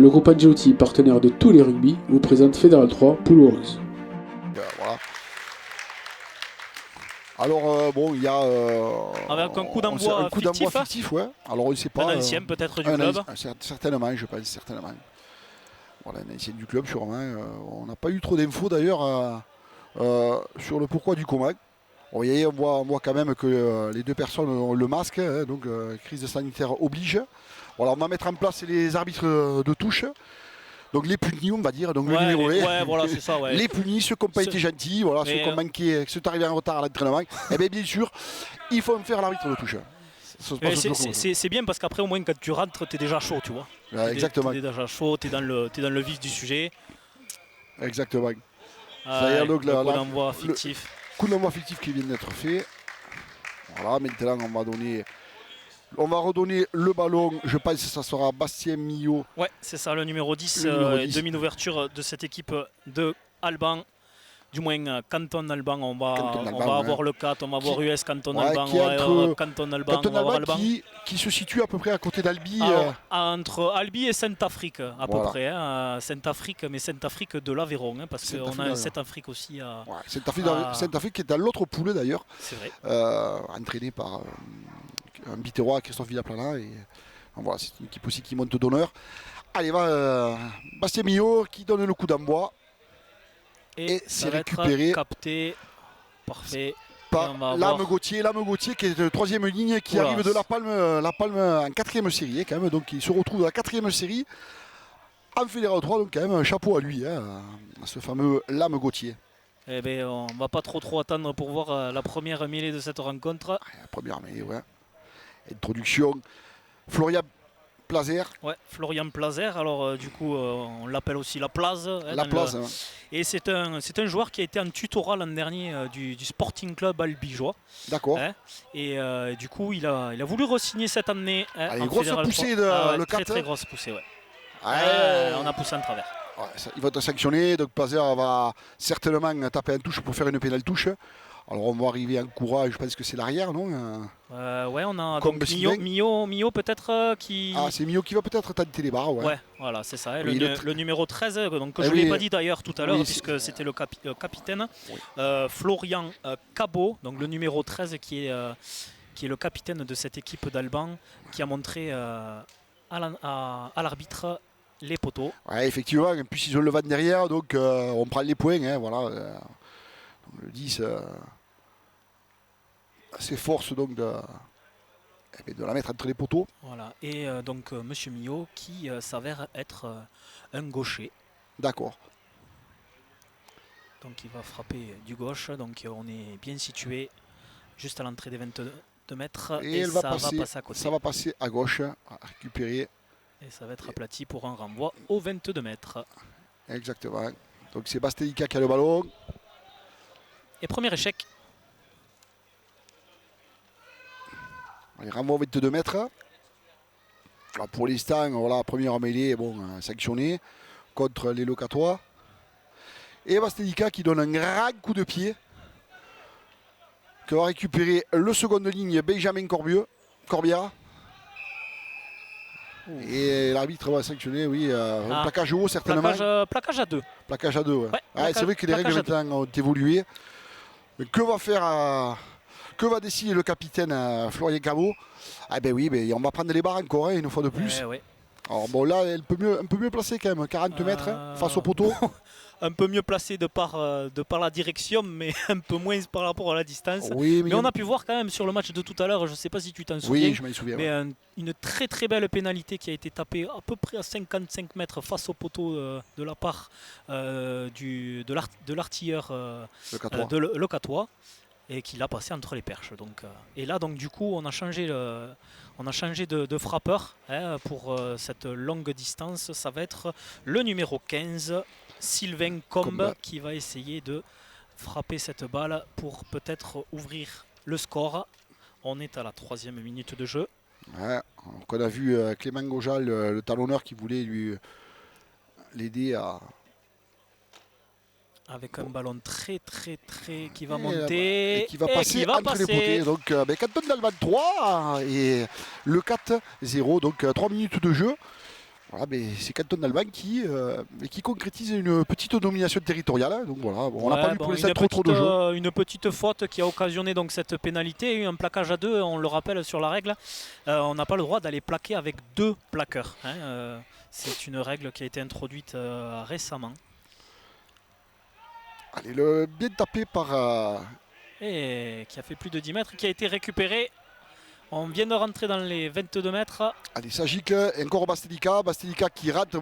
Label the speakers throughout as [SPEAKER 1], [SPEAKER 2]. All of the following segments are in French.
[SPEAKER 1] le groupe Angelotti, partenaire de tous les rugby, vous présente Fédéral 3, poule rose.
[SPEAKER 2] Voilà. Alors, bon, il y a.
[SPEAKER 3] Avec un coup d'envoi
[SPEAKER 2] fictif, ouais. Alors, on ne sait pas.
[SPEAKER 3] Un ancien peut-être du club.
[SPEAKER 2] Certainement, je pense, certainement. Voilà, un ancien du club, sûrement. On n'a pas eu trop d'infos d'ailleurs sur le pourquoi du comment. Bon, on voit quand même que les deux personnes ont le masque, hein, donc crise sanitaire oblige. Voilà, on va mettre en place les arbitres de touche. Donc les punis, on va dire, donc le numéro 1.
[SPEAKER 3] Voilà, c'est ça,
[SPEAKER 2] les punis, ceux qui n'ont pas été gentils, voilà, ceux qui ont manqué, ceux qui sont arrivés en retard à l'entraînement, et bien sûr, il faut me faire l'arbitre de touche.
[SPEAKER 3] C'est bien parce qu'après, au moins, quand tu rentres, tu es déjà chaud, tu vois.
[SPEAKER 2] Exactement.
[SPEAKER 3] Tu es déjà chaud, tu es dans le vif du sujet.
[SPEAKER 2] Exactement.
[SPEAKER 3] Donc, le coup d'envoi fictif.
[SPEAKER 2] Coup d'envoi fictif qui vient d'être fait. Voilà, maintenant, on va redonner le ballon. Je pense que ça sera Bastien Millot.
[SPEAKER 3] Ouais, c'est ça, le numéro 10, demi d'ouverture de cette équipe de Alban. Du moins, Canton Alban, on va avoir le 4, on va voir US Canton Alban, Canton Alban, on va voir Alban.
[SPEAKER 2] Qui se situe à peu près à côté d'Albi.
[SPEAKER 3] Entre Albi et Saint-Afrique, à peu près. Hein, Saint-Afrique, mais Saint-Afrique de l'Aveyron, hein, parce qu'on a un Saint-Afrique aussi à.
[SPEAKER 2] Ouais, Saint-Afrique qui est dans l'autre poule d'ailleurs.
[SPEAKER 3] C'est vrai.
[SPEAKER 2] Entraîné par un Biterrois, Christophe Villaplana. Et voilà, c'est une équipe aussi qui monte d'honneur. Allez, Bastien Millot qui donne le coup d'envoi.
[SPEAKER 3] Et c'est récupéré, capté, parfait.
[SPEAKER 2] Par Lame Gauthier qui est de troisième ligne, qui arrive de La Palme en quatrième série quand même, donc il se retrouve dans la quatrième série en Fédéral 3, donc quand même un chapeau à lui, hein, à ce fameux Lame Gauthier.
[SPEAKER 3] Eh bien, on va pas trop attendre pour voir la première mêlée de cette rencontre.
[SPEAKER 2] La première mêlée, ouais. Introduction, Florian Plazer.
[SPEAKER 3] Ouais, Florian Plazer. Alors du coup, on l'appelle aussi la Plaze.
[SPEAKER 2] La Plaze. Hein.
[SPEAKER 3] Et c'est un joueur qui a été en tutorat l'an dernier du Sporting Club albigeois.
[SPEAKER 2] D'accord.
[SPEAKER 3] Hein, et du coup, il a voulu re-signer cette année.
[SPEAKER 2] Hein, une grosse poussée le 4.
[SPEAKER 3] Très grosse poussée, ouais. On a poussé en travers.
[SPEAKER 2] Ouais, il va être sanctionné, donc Plazer va certainement taper en touche pour faire une pénale touche. Alors on va arriver en courage, je pense que c'est l'arrière, non?
[SPEAKER 3] Ouais, on a donc Millot peut-être qui...
[SPEAKER 2] Ah, c'est Millot qui va peut-être tenter les barres, ouais.
[SPEAKER 3] Ouais, voilà, c'est ça.
[SPEAKER 2] Oui,
[SPEAKER 3] le numéro 13, donc, que je ne l'ai pas dit d'ailleurs tout à l'heure, puisque c'était le capitaine. Oui. Florian Cabot, donc le numéro 13 qui est le capitaine de cette équipe d'Alban, qui a montré à l'arbitre les poteaux.
[SPEAKER 2] Ouais, effectivement, et puis ils ont le vent derrière, donc on prend les points, hein, voilà. Le 10 s'efforce donc de la mettre entre les poteaux.
[SPEAKER 3] Voilà, et donc Monsieur Millot qui s'avère être un gaucher.
[SPEAKER 2] D'accord.
[SPEAKER 3] Donc il va frapper du gauche, donc on est bien situé juste à l'entrée des 22 mètres.
[SPEAKER 2] Et
[SPEAKER 3] ça va passer à côté.
[SPEAKER 2] Ça va passer à gauche, à récupérer.
[SPEAKER 3] Et ça va être aplati pour un renvoi aux 22 mètres.
[SPEAKER 2] Exactement. Donc c'est Bastelica qui a le ballon.
[SPEAKER 3] Et premier échec.
[SPEAKER 2] Il renvoie 22 mètres. Alors pour l'instant, voilà, première mêlée, sanctionnée contre les locatoires. Et Bastelica qui donne un grand coup de pied. Qui va récupérer le second de ligne Benjamin Corbière. Et l'arbitre va sanctionner, oui, un plaquage haut certainement.
[SPEAKER 3] Plaquage à 2.
[SPEAKER 2] Plaquage à 2, ouais.
[SPEAKER 3] Ouais,
[SPEAKER 2] c'est vrai que les règles maintenant ont évolué. Que va décider le capitaine Florian Cabot? Ah ben oui, on va prendre les barres encore, une fois de plus.
[SPEAKER 3] Ouais.
[SPEAKER 2] Alors bon, là, un peu mieux placé quand même, 40 mètres face au poteau.
[SPEAKER 3] Un peu mieux placé de par la direction, mais un peu moins par rapport à la distance.
[SPEAKER 2] Oui,
[SPEAKER 3] mais on a pu voir quand même sur le match de tout à l'heure, je ne sais pas si tu t'en souviens.
[SPEAKER 2] Oui, je m'en souviens.
[SPEAKER 3] Mais une très très belle pénalité qui a été tapée à peu près à 55 mètres face au poteau de la part de l'artilleur de Locatois. Et qui l'a passé entre les perches. Et là, donc, du coup, on a changé de frappeur pour cette longue distance. Ça va être le numéro 15, Sylvain Combe, qui va essayer de frapper cette balle pour peut-être ouvrir le score. On est à la 3e minute de jeu.
[SPEAKER 2] Ouais, on a vu Clément Gojal, le talonneur, qui voulait l'aider à...
[SPEAKER 3] Avec un ballon très qui va monter
[SPEAKER 2] et qui va passer entre les potés. Donc Canton d'Alban 3 et le 4-0, donc 3 minutes de jeu. Voilà, c'est Canton d'Alban qui concrétise une petite domination territoriale. Donc voilà, on n'a pas eu pour l'instant trop de jeu.
[SPEAKER 3] Une petite faute qui a occasionné donc cette pénalité, un plaquage à 2, on le rappelle sur la règle. On n'a pas le droit d'aller plaquer avec 2 plaqueurs. Hein. C'est une règle qui a été introduite récemment.
[SPEAKER 2] Allez, bien tapé par...
[SPEAKER 3] Et qui a fait plus de 10 mètres, qui a été récupéré. On vient de rentrer dans les 22 mètres.
[SPEAKER 2] Allez, Sagic, encore Bastelica. Bastelica qui rate.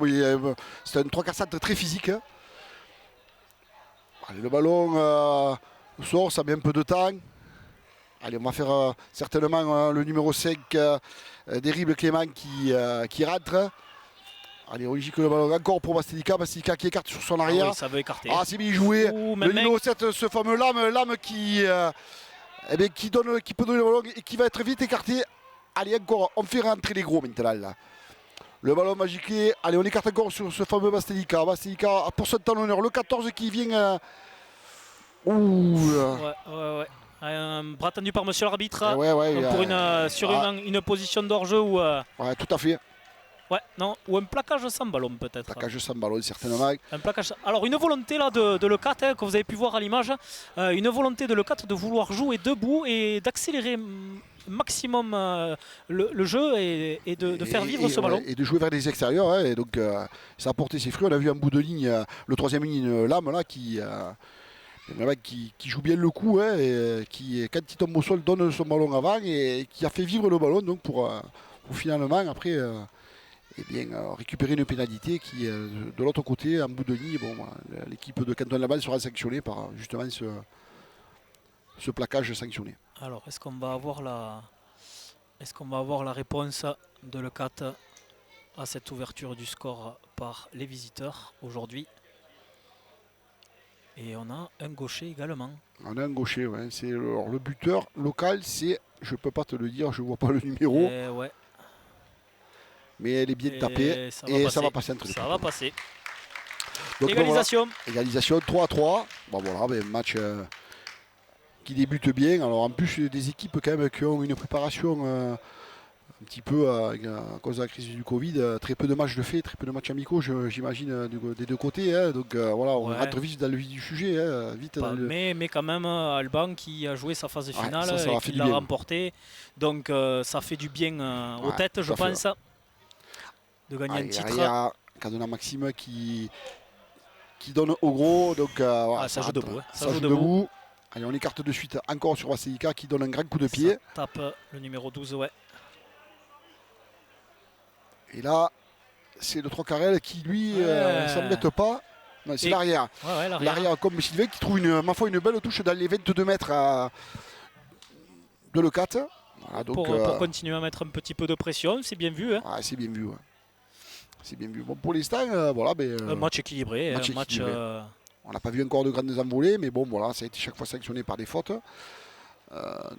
[SPEAKER 2] C'est un 3-4 centre très physique. Allez, le ballon sort, ça met un peu de temps. Allez, on va faire certainement le numéro 5, Dérible Clément qui rentre. Allez, on dit que le ballon encore pour Bastelica. Bastelica qui écarte sur son arrière.
[SPEAKER 3] Oui, ça veut écarter.
[SPEAKER 2] Ah, c'est bien joué. Le numéro 7, ce fameux lame qui... qui peut donner le ballon et qui va être vite écarté. Allez, encore, on fait rentrer les gros maintenant là. Le ballon magique. Allez, on écarte encore sur ce fameux Bastelica. Bastelica pour son talonneur. Le 14 qui vient.
[SPEAKER 3] Ouais. Un bras tendu par monsieur l'arbitre. Sur une position d'hors-jeu ou.
[SPEAKER 2] Ouais, tout à fait.
[SPEAKER 3] Ouais, non, ou un plaquage sans ballon peut-être.
[SPEAKER 2] Plaquage sans ballon, certainement.
[SPEAKER 3] Un plaquage. Alors une volonté là de Leccat, que vous avez pu voir à l'image, une volonté de Leccat de vouloir jouer debout et d'accélérer maximum le jeu et de faire vivre ce ballon.
[SPEAKER 2] Et de jouer vers les extérieurs, hein, et donc ça a porté ses fruits. On a vu un bout de ligne, le troisième ligne, Lame là, qui joue bien le coup, hein, et qui, quand il tombe au sol, donne son ballon avant et qui a fait vivre le ballon donc pour finalement après récupérer une pénalité qui de l'autre côté en bout de ligne. Bon, l'équipe de Canton Laval sera sanctionnée par justement ce plaquage sanctionné.
[SPEAKER 3] Alors est-ce qu'on va avoir la réponse de Leccat à cette ouverture du score par les visiteurs aujourd'hui? Et on a un gaucher également.
[SPEAKER 2] On a un gaucher, ouais. Le buteur local, c'est, je peux pas te le dire, je vois pas le numéro.
[SPEAKER 3] Ouais.
[SPEAKER 2] Mais elle est bien tapée et ça va passer entre les
[SPEAKER 3] Ça va passer.
[SPEAKER 2] Donc,
[SPEAKER 3] égalisation.
[SPEAKER 2] Égalisation 3-3. Bon voilà, match qui débute bien. Alors en plus des équipes quand même qui ont une préparation un petit peu à cause de la crise du Covid, très peu de matchs de fait, très peu de matchs amicaux, j'imagine des deux côtés. Hein. Donc voilà, on rentre vite dans le vif du sujet. Hein,
[SPEAKER 3] mais quand même, Alban qui a joué sa phase finale
[SPEAKER 2] ça
[SPEAKER 3] et qui l'a remporté. Donc ça fait du bien aux têtes, je pense, de gagner un titre.
[SPEAKER 2] Il y a Cadena Maxime qui donne au gros. Donc
[SPEAKER 3] ça joue debout.
[SPEAKER 2] Ça joue debout. Allez, on écarte de suite encore sur Bastelica qui donne un grand coup de pied.
[SPEAKER 3] Ça tape le numéro 12, ouais.
[SPEAKER 2] Et là, c'est le Trocarel qui, lui, ne s'embête pas. C'est l'arrière. L'arrière comme Sylvain qui trouve une belle touche dans les 22 mètres de Leccat. Voilà,
[SPEAKER 3] pour continuer à mettre un petit peu de pression, c'est bien vu. Hein.
[SPEAKER 2] C'est bien vu. Ouais. C'est bien vu. Bon, pour l'instant,
[SPEAKER 3] un match équilibré.
[SPEAKER 2] On n'a pas vu encore de grandes envolées, mais bon, voilà, ça a été chaque fois sanctionné par des fautes.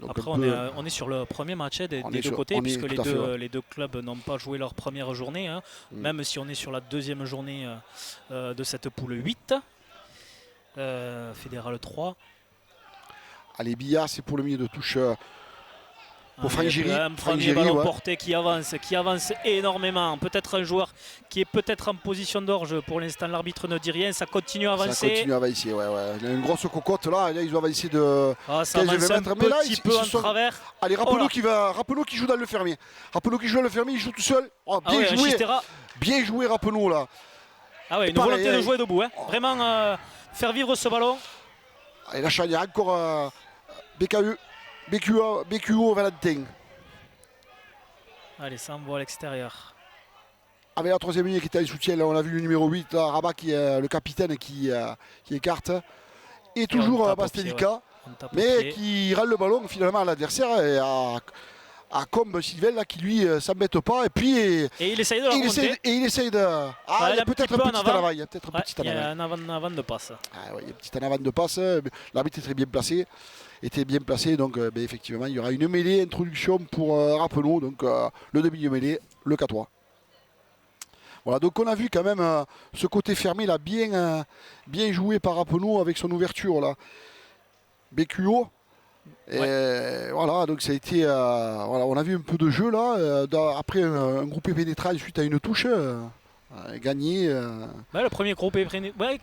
[SPEAKER 3] Donc après, on est sur le premier match des deux côtés, puisque les deux clubs n'ont pas joué leur première journée, hein, même si on est sur la deuxième journée de cette poule 8, Fédéral 3.
[SPEAKER 2] Allez, Billard, c'est pour le milieu de touche pour Franck Giry.
[SPEAKER 3] Un premier ballon porté qui avance énormément. Peut-être un joueur qui est peut-être en position d'orge. Pour l'instant, l'arbitre ne dit rien. Ça continue à avancer.
[SPEAKER 2] Ça continue à avancer, ouais. Il y a une grosse cocotte là. Là, ils ont avancé de
[SPEAKER 3] 15-20 mètres. Mais là, ils peu en travers.
[SPEAKER 2] Allez, Rappeneau qui joue dans le fermier. Rappeneau qui joue dans le fermier, il joue tout seul. Bien joué. Bien joué, Rappeneau là.
[SPEAKER 3] Ah ouais, une volonté de jouer debout. Hein. Vraiment faire vivre ce ballon.
[SPEAKER 2] Et là, il y a encore BQO Valentin.
[SPEAKER 3] Allez, ça envoie à l'extérieur.
[SPEAKER 2] Avec la troisième ligne qui était en soutien, là on a vu le numéro 8, là, Rabat qui est le capitaine qui écarte. Et toujours Bastelica, mais qui râle le ballon finalement à l'adversaire et à Combe Sylvain là qui lui s'embête pas. Et puis
[SPEAKER 3] il essaye de la remonter.
[SPEAKER 2] Il essaye de. Il y a peut-être un petit en avant. Il y a peut-être un petit en avant.
[SPEAKER 3] Il y a un avant de passe.
[SPEAKER 2] Il y a un petit en avant de passe. L'arbitre est très bien placé. Donc effectivement il y aura une mêlée introduction pour Rappeneau, donc le demi-mêlée, le 4-3. Voilà, donc on a vu quand même ce côté fermé là bien joué par Rappeneau avec son ouverture là. BQO. Et voilà, donc ça a été on a vu un peu de jeu là après un groupé pénétral suite à une touche. gagné.
[SPEAKER 3] Le premier groupe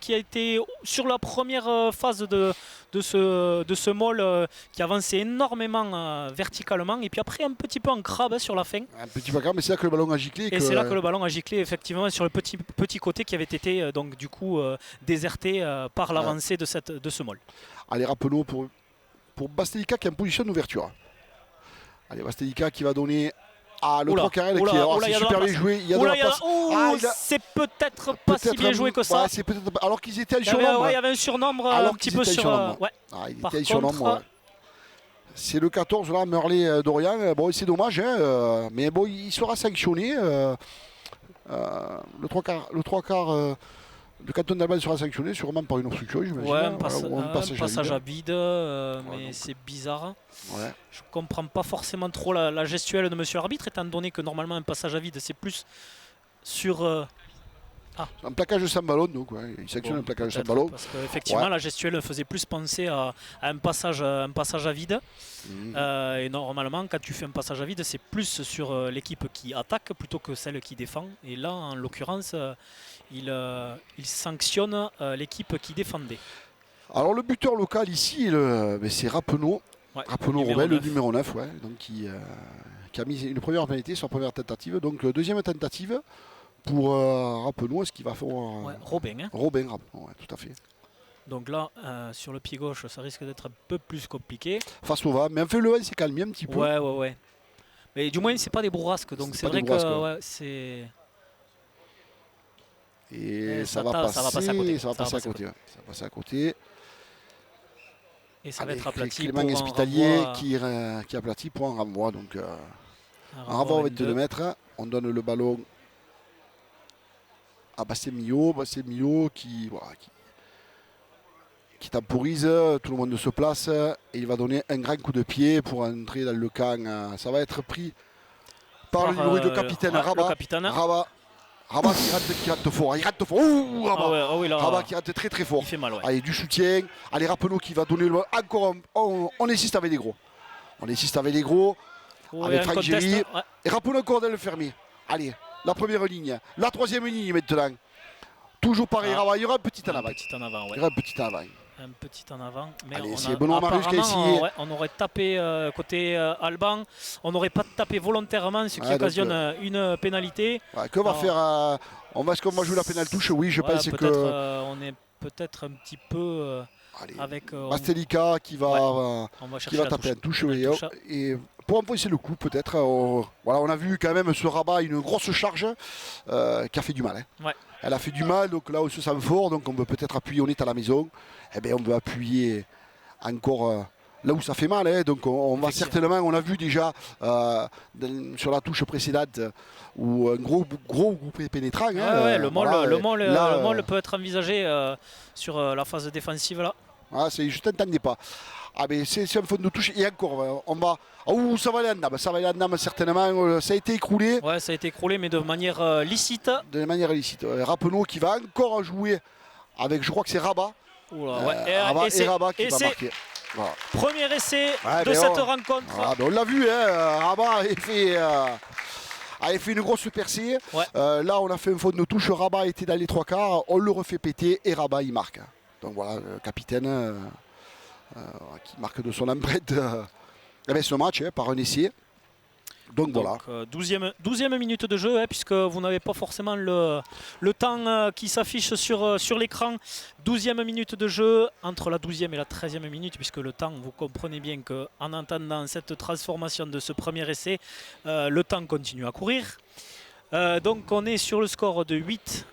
[SPEAKER 3] qui a été sur la première phase de ce môle qui avançait énormément verticalement et puis après un petit peu en crabe sur la fin.
[SPEAKER 2] Un petit peu crabe, mais c'est là que le ballon a giclé.
[SPEAKER 3] Et c'est là que le ballon a giclé effectivement sur le petit côté qui avait été donc du coup déserté par l'avancée de ce môle.
[SPEAKER 2] Allez, rappelons pour Bastelica qui est en position d'ouverture. Allez, Bastelica qui va donner à le 3 carré qui c'est super bien joué. Il y a de la passe.
[SPEAKER 3] C'est peut-être pas si bien joué que ça.
[SPEAKER 2] Alors qu'ils étaient en surnombre.
[SPEAKER 3] Il y avait un surnombre un petit peu sur.
[SPEAKER 2] Il était en surnombre. C'est le 14 là, Merlet Dorian. Bon, c'est dommage, mais bon, il sera sanctionné. Le 3 quarts. Le canton d'Albane sera sanctionné sûrement par une obstruction, j'imagine.
[SPEAKER 3] Un passage à vide, mais c'est bizarre.
[SPEAKER 2] Ouais.
[SPEAKER 3] Je ne comprends pas forcément trop la gestuelle de monsieur l'arbitre, étant donné que normalement un passage à vide, c'est plus sur...
[SPEAKER 2] Un plaquage sans ballon, donc il sanctionne un plaquage sans ballon.
[SPEAKER 3] Parce qu'effectivement, la gestuelle faisait plus penser à un passage à vide. Et normalement, quand tu fais un passage à vide, c'est plus sur l'équipe qui attaque plutôt que celle qui défend. Et là, en l'occurrence, il sanctionne l'équipe qui défendait.
[SPEAKER 2] Alors le buteur local ici, c'est Rappeneau. Rappeneau Robert, le numéro 9, donc qui a mis une première pénalité sur la première tentative. Donc deuxième tentative. Pour Rappeneau, est-ce qu'il va faire
[SPEAKER 3] Robin,
[SPEAKER 2] tout à fait.
[SPEAKER 3] Donc là, sur le pied gauche, ça risque d'être un peu plus compliqué.
[SPEAKER 2] Face au va, mais en fait le 1 s'est calmé un petit peu.
[SPEAKER 3] Ouais. Mais du moins, c'est pas des bourrasques, donc c'est vrai que c'est...
[SPEAKER 2] Et ça va passer à côté.
[SPEAKER 3] Et ça va être aplati.
[SPEAKER 2] Clément Espitalier qui aplati pour un renvoi. Donc un renvoi à 22 mètres. On donne le ballon à Bassemillo qui temporise, tout le monde se place et il va donner un grand coup de pied pour entrer dans le camp. Ça va être pris par le numéro de capitaine Rabat. Rabat qui rate fort. Il rate fort. Rabat qui rate très très fort.
[SPEAKER 3] Il fait mal,
[SPEAKER 2] Allez, du soutien. Allez, Rappeneau qui va donner encore. On insiste avec les gros. Avec Franck Géry. Et Rappeneau encore dans le fermier. Allez. La première ligne, la troisième ligne maintenant. Toujours pareil, Rabat, il y aura un petit en avant. Il y aura un petit en avant.
[SPEAKER 3] Un petit en avant. Mais
[SPEAKER 2] allez, c'est Benoît Marius qui a essayé.
[SPEAKER 3] On aurait tapé côté Alban. On n'aurait pas tapé volontairement, ce qui occasionne une pénalité.
[SPEAKER 2] Que va faire est-ce qu'on va jouer la pénale touche? Oui, je pense que...
[SPEAKER 3] on est peut-être un petit peu... avec
[SPEAKER 2] Bastelica qui va taper un touche. Et pour enfoncer le coup, peut-être. On a vu quand même ce Rabat, une grosse charge qui a fait du mal. Elle a fait du mal, donc là on se sent fort, donc on veut peut-être appuyer, on est à la maison. Eh bien on veut appuyer encore là où ça fait mal. Donc on va certainement, on a vu déjà sur la touche précédente où un gros groupe pénétrant.
[SPEAKER 3] Le môle peut être envisagé sur la phase défensive là.
[SPEAKER 2] Je t'entendais pas. Mais c'est un fond de touche et encore on va. Ça va aller en dame certainement. Ça a été écroulé.
[SPEAKER 3] Ça a été écroulé mais de manière licite.
[SPEAKER 2] Rappeneau qui va encore jouer avec, je crois que c'est Rabat. Rabat qui va marquer.
[SPEAKER 3] Voilà. Premier essai de cette rencontre.
[SPEAKER 2] On l'a vu, Rabat avait fait une grosse percée. Là on a fait un fond de touche. Rabat était dans les 3 quarts. On le refait péter et Rabat il marque. Donc voilà, le capitaine qui marque de son empreinte ce match par un essai. Donc voilà.
[SPEAKER 3] 12e minute de jeu, puisque vous n'avez pas forcément le temps qui s'affiche sur l'écran. 12e minute de jeu, entre la 12e et la 13e minute, puisque le temps, vous comprenez bien qu'en entendant cette transformation de ce premier essai, le temps continue à courir. Donc on est sur le score de 8-3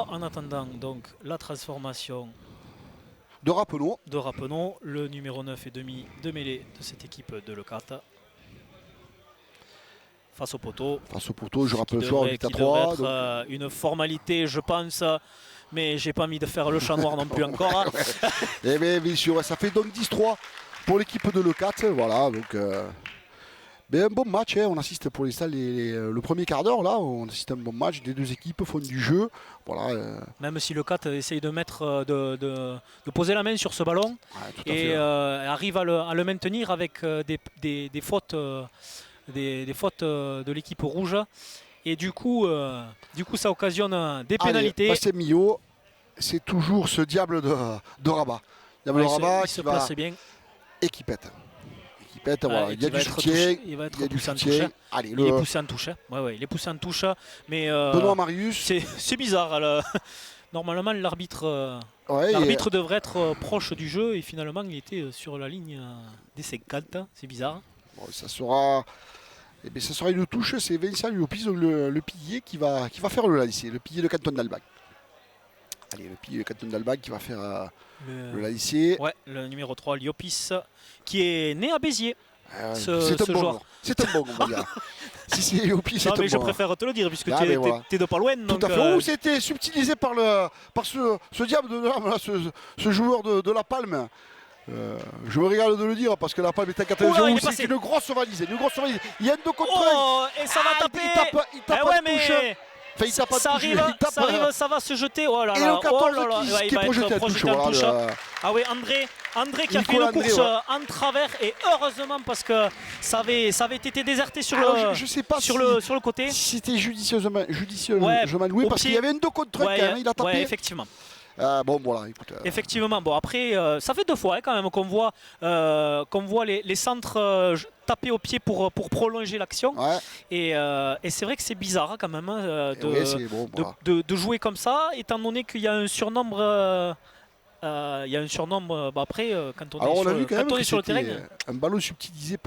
[SPEAKER 3] en attendant donc la transformation
[SPEAKER 2] de Rappeneau,
[SPEAKER 3] le numéro 9 et demi de mêlée de cette équipe de Leucate. Face au poteau,
[SPEAKER 2] je rappelle le soir 8-3.
[SPEAKER 3] Être une formalité, je pense, mais j'ai pas envie de faire le chat noir non plus encore.
[SPEAKER 2] Et bien sûr, ça fait donc 10-3 pour l'équipe de Leucate. Voilà, donc un bon match. On assiste pour l'instant le premier quart d'heure. Là, on assiste à un bon match. Les deux équipes font du jeu. Voilà.
[SPEAKER 3] Même si Leucate essaye de mettre, de poser la main sur ce ballon et arrive à le maintenir avec des fautes. Des fautes de l'équipe rouge Et du coup ça occasionne des pénalités.
[SPEAKER 2] Bastien Millot, c'est toujours ce diable de Rabat. Diable de Rabat
[SPEAKER 3] il se place bien.
[SPEAKER 2] Et qui pète. Voilà. Il y a du soutien. Il va être poussé en touche. Allez,
[SPEAKER 3] il est poussé en touche. Il est poussé en touche. Mais
[SPEAKER 2] Benoît Marius.
[SPEAKER 3] C'est bizarre. Normalement, l'arbitre devrait être proche du jeu et finalement, il était sur la ligne des 50. C'est bizarre.
[SPEAKER 2] Bon, ça sera une touche. C'est Vincent Liopis, le pilier, qui va faire le lancer. Le pilier de Canton d'Albag. Allez, le pilier de Canton d'Albag qui va faire le lancer.
[SPEAKER 3] Ouais, le numéro 3, Liopis, qui est né à Béziers.
[SPEAKER 2] C'est un bon, on va dire. Si c'est Liopis, c'est un bon.
[SPEAKER 3] Je préfère te le dire puisque tu es de pas loin.
[SPEAKER 2] Tout à fait. C'était subtilisé par ce diable de l'âme, ce joueur de La Palme. Je me régale de le dire parce que La Palme est à 4-0. C'est une grosse valise. Il y a un 2 contre 1.
[SPEAKER 3] Et ça va taper.
[SPEAKER 2] Il tape touche. Enfin,
[SPEAKER 3] ça va se jeter. Oh là là.
[SPEAKER 2] Et le 14 qui est projeté en touche.
[SPEAKER 3] Ah oui, André qui a fait une course en travers et heureusement parce que ça avait été déserté sur le côté.
[SPEAKER 2] Si c'était judicieusement loué parce qu'il y avait un 2 contre 1 quand même, il a tapé.
[SPEAKER 3] Ouais, effectivement.
[SPEAKER 2] Bon voilà, écoute.
[SPEAKER 3] Effectivement, bon après ça fait 2 fois quand même qu'on voit les centres taper au pied pour prolonger l'action.
[SPEAKER 2] Ouais.
[SPEAKER 3] Et c'est vrai que c'est bizarre quand même de jouer comme ça, étant donné qu'il y a un surnombre. Après quand on est sur le terrain.
[SPEAKER 2] Un ballon subtilisé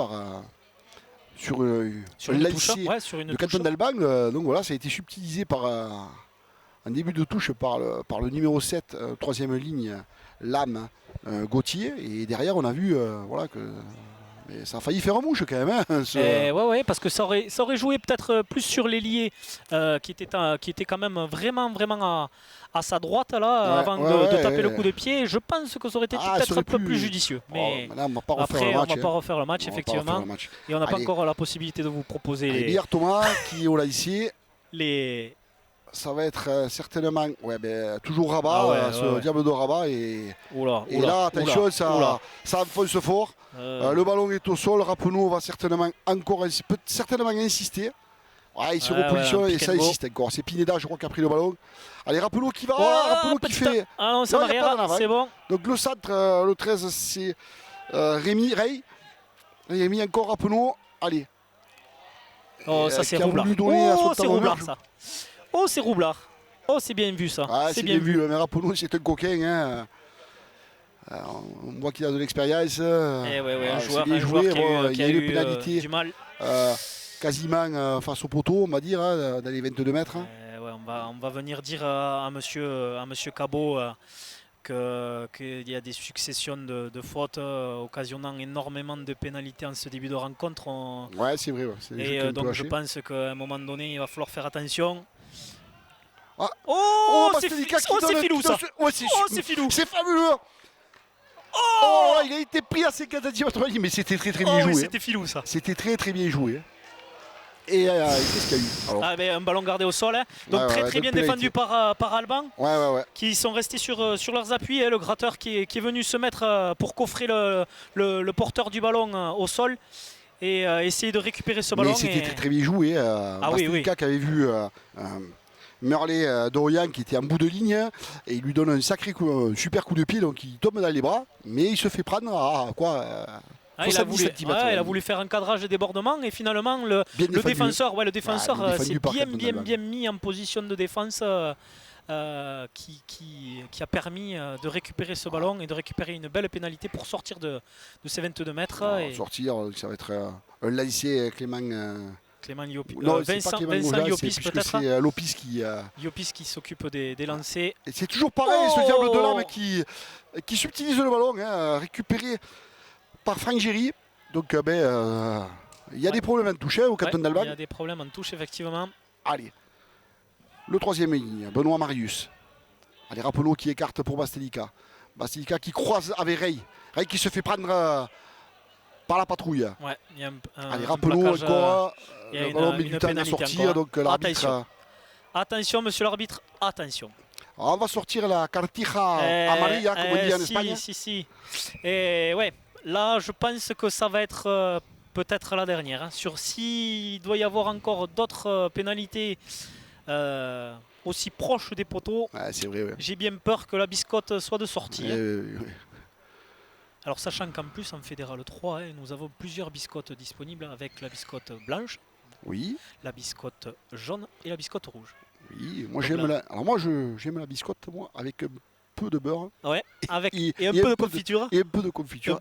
[SPEAKER 2] sur une
[SPEAKER 3] touche
[SPEAKER 2] de Canton d'Albag. Donc voilà, ça a été subtilisé par un début de touche par le numéro 7, troisième ligne, Lame Gauthier. Et derrière, on a vu que mais ça a failli faire un mouche quand même.
[SPEAKER 3] Ouais, parce que ça aurait joué peut-être plus sur l'ailier qui était quand même vraiment à sa droite là, avant de taper le coup de pied. Je pense que ça aurait été peut-être un peu plus judicieux. Mais
[SPEAKER 2] là, on va pas
[SPEAKER 3] refaire le match, effectivement. Et on n'a pas encore la possibilité de vous proposer
[SPEAKER 2] Billard Thomas qui est au lycée.
[SPEAKER 3] Ça
[SPEAKER 2] va être certainement toujours Rabat, ce diable de Rabat. Et là, attention, ça enfonce fort. Le ballon est au sol. Rappeneau va certainement insister. Il se repositionne et ça insiste encore. C'est Pineda, je crois, qui a pris le ballon. Allez, Rappeneau qui va. Rappeneau qui fait.
[SPEAKER 3] Ah non, c'est en arrière, c'est bon.
[SPEAKER 2] Donc le centre, le 13, c'est Rémi Rey. Rémi encore Rappeneau. Allez.
[SPEAKER 3] Ça c'est Roublard. C'est Roublard ça. C'est Roublard. C'est bien vu ça.
[SPEAKER 2] C'est bien vu. Mais Rappeneau, c'est un coquin. On voit qu'il a de l'expérience.
[SPEAKER 3] Un joueur qui a eu une pénalité du mal.
[SPEAKER 2] Quasiment face au poteau, on va dire, dans les 22 mètres.
[SPEAKER 3] On va venir dire à monsieur Cabot qu'il y a des successions de fautes occasionnant énormément de pénalités en ce début de rencontre.
[SPEAKER 2] C'est vrai.
[SPEAKER 3] Et donc je pense qu'à un moment donné, il va falloir faire attention. C'est filou ça. C'est filou.
[SPEAKER 2] C'est fabuleux. Il a été pris à 50 mais c'était très bien joué.
[SPEAKER 3] C'était filou ça.
[SPEAKER 2] C'était très bien joué. Et qu'est-ce qu'il y a eu
[SPEAKER 3] un ballon gardé au sol. Donc très bien défendu par Alban. Qui sont restés sur leurs appuis. Le gratteur qui est venu se mettre pour coffrer le porteur du ballon au sol. Et essayer de récupérer ce ballon.
[SPEAKER 2] Mais c'était très bien joué. Bastelika qui avait vu Merlet Dorian qui était en bout de ligne et il lui donne un super coup de pied, donc il tombe dans les bras, mais il se fait prendre à quoi
[SPEAKER 3] il a voulu faire un cadrage de débordement et finalement le défenseur s'est bien mis en position de défense qui a permis de récupérer ce ballon et de récupérer une belle pénalité pour sortir de ces 22 mètres.
[SPEAKER 2] Sortir, ça va être un laissé
[SPEAKER 3] Clément Liopis.
[SPEAKER 2] Vincent
[SPEAKER 3] Liopis peut-être.
[SPEAKER 2] C'est Lopis qui...
[SPEAKER 3] Liopis qui s'occupe des lancers.
[SPEAKER 2] Et c'est toujours pareil, ce diable de l'âme qui subtilise le ballon, récupéré par Franck Géry. Donc il y a des problèmes en touche au Canton d'Albag.
[SPEAKER 3] Il y a des problèmes en touche, effectivement.
[SPEAKER 2] Allez, le troisième ligne, Benoît Marius. Allez, Rappeneau qui écarte pour Bastelika. Bastelika qui croise avec Rey. Rey qui se fait prendre... par la patrouille.
[SPEAKER 3] Allez,
[SPEAKER 2] Rappeneau encore. Le ballon met du temps à sortir, donc l'arbitre.
[SPEAKER 3] Attention, monsieur l'arbitre, attention.
[SPEAKER 2] On va sortir la cartija amarilla, comme on dit en Espagne.
[SPEAKER 3] Si. Et là, je pense que ça va être peut-être la dernière. Hein. S'il doit y avoir encore d'autres pénalités aussi proches des poteaux,
[SPEAKER 2] c'est vrai, ouais.
[SPEAKER 3] J'ai bien peur que la biscotte soit de sortie. Hein.
[SPEAKER 2] Ouais.
[SPEAKER 3] Alors sachant qu'en plus en Fédéral 3, nous avons plusieurs biscottes disponibles avec la biscotte blanche,
[SPEAKER 2] oui,
[SPEAKER 3] la biscotte jaune et la biscotte rouge.
[SPEAKER 2] Oui, moi j'aime j'aime la biscotte moi avec un peu de beurre.
[SPEAKER 3] Ouais, avec et un peu de confiture.
[SPEAKER 2] Et un peu de confiture.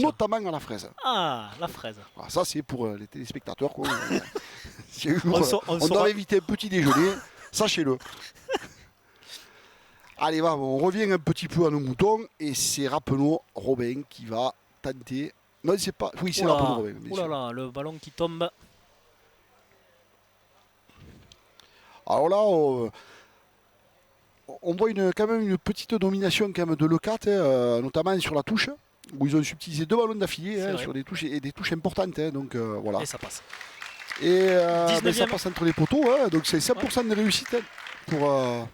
[SPEAKER 2] Notamment à la fraise.
[SPEAKER 3] Ah, la fraise.
[SPEAKER 2] Alors ça c'est pour les téléspectateurs quoi. On doit éviter un petit déjeuner, sachez-le. Allez, on revient un petit peu à nos moutons et c'est Rappeneau Robin qui va tenter. Non, c'est pas. Oui, c'est Rappeneau Robin.
[SPEAKER 3] Oh là là, le ballon qui tombe.
[SPEAKER 2] Alors là, on voit quand même une petite domination quand même de l'E4, notamment sur la touche, où ils ont subtilisé 2 ballons d'affilée sur des touches et des touches importantes. Donc voilà.
[SPEAKER 3] Et ça passe.
[SPEAKER 2] Et ça passe entre les poteaux, donc c'est 100% de réussite pour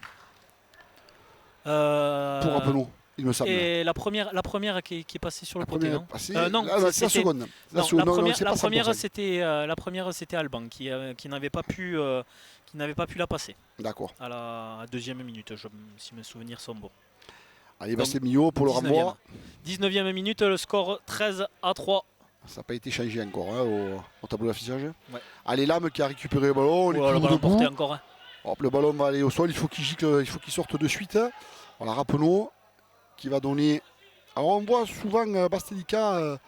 [SPEAKER 2] Rappeneau, il me semble.
[SPEAKER 3] Et la première qui est passée sur le côté, non
[SPEAKER 2] non, c'est la seconde.
[SPEAKER 3] La première c'était Alban qui n'avait pas pu la passer.
[SPEAKER 2] D'accord.
[SPEAKER 3] À la 2e minute, si mes souvenirs sont bons.
[SPEAKER 2] Allez, c'est Millot pour le renvoi.
[SPEAKER 3] 19e minute, le score 13-3.
[SPEAKER 2] Ça n'a pas été changé encore au tableau d'affichage.
[SPEAKER 3] Ouais.
[SPEAKER 2] Allez, Lame qui a récupéré le ballon.
[SPEAKER 3] Le ballon porté encore.
[SPEAKER 2] Hop, le ballon va aller au sol, il faut qu'il sorte de suite. Voilà, Rappeneau qui va donner. Alors on voit souvent Bastelica,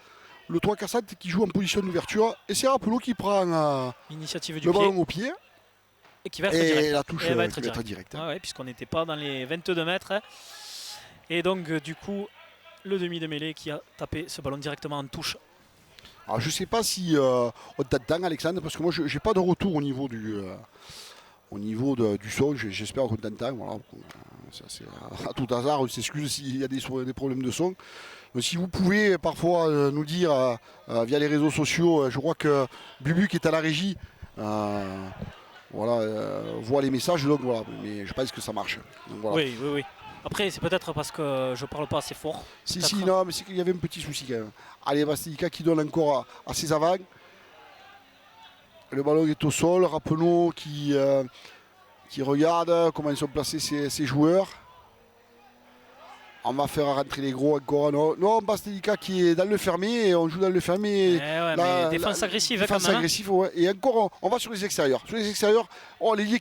[SPEAKER 2] le 3-4 qui joue en position d'ouverture. Et c'est Rappeneau qui prend
[SPEAKER 3] l'initiative du
[SPEAKER 2] ballon au pied.
[SPEAKER 3] Et qui va être direct.
[SPEAKER 2] La touche va être directe.
[SPEAKER 3] Ah ouais, puisqu'on n'était pas dans les 22 mètres. Et donc du coup, le demi de mêlée qui a tapé ce ballon directement en touche.
[SPEAKER 2] Alors je ne sais pas si on t'attend Alexandre, parce que moi je n'ai pas de retour au niveau du son, j'espère qu'on t'entend. Voilà. Ça, c'est à tout hasard, on s'excuse s'il y a des problèmes de son. Donc, si vous pouvez parfois nous dire via les réseaux sociaux, je crois que Bubu qui est à la régie voit les messages, donc voilà, mais je pense que ça marche. Donc, voilà.
[SPEAKER 3] Oui. Après, c'est peut-être parce que je parle pas assez fort.
[SPEAKER 2] Non, mais c'est qu'il y avait un petit souci quand même. Allez, Bastelica qui donne encore à ses avants. Le ballon est au sol. Rappeneau qui regarde comment ils sont placés ses joueurs. On va faire rentrer les gros encore. Non, Bastelica qui est dans le fermé et on joue dans le fermé.
[SPEAKER 3] Mais défense agressive quand même.
[SPEAKER 2] Agressive, ouais. Et encore, on va sur les extérieurs. Sur les extérieurs, l'ailier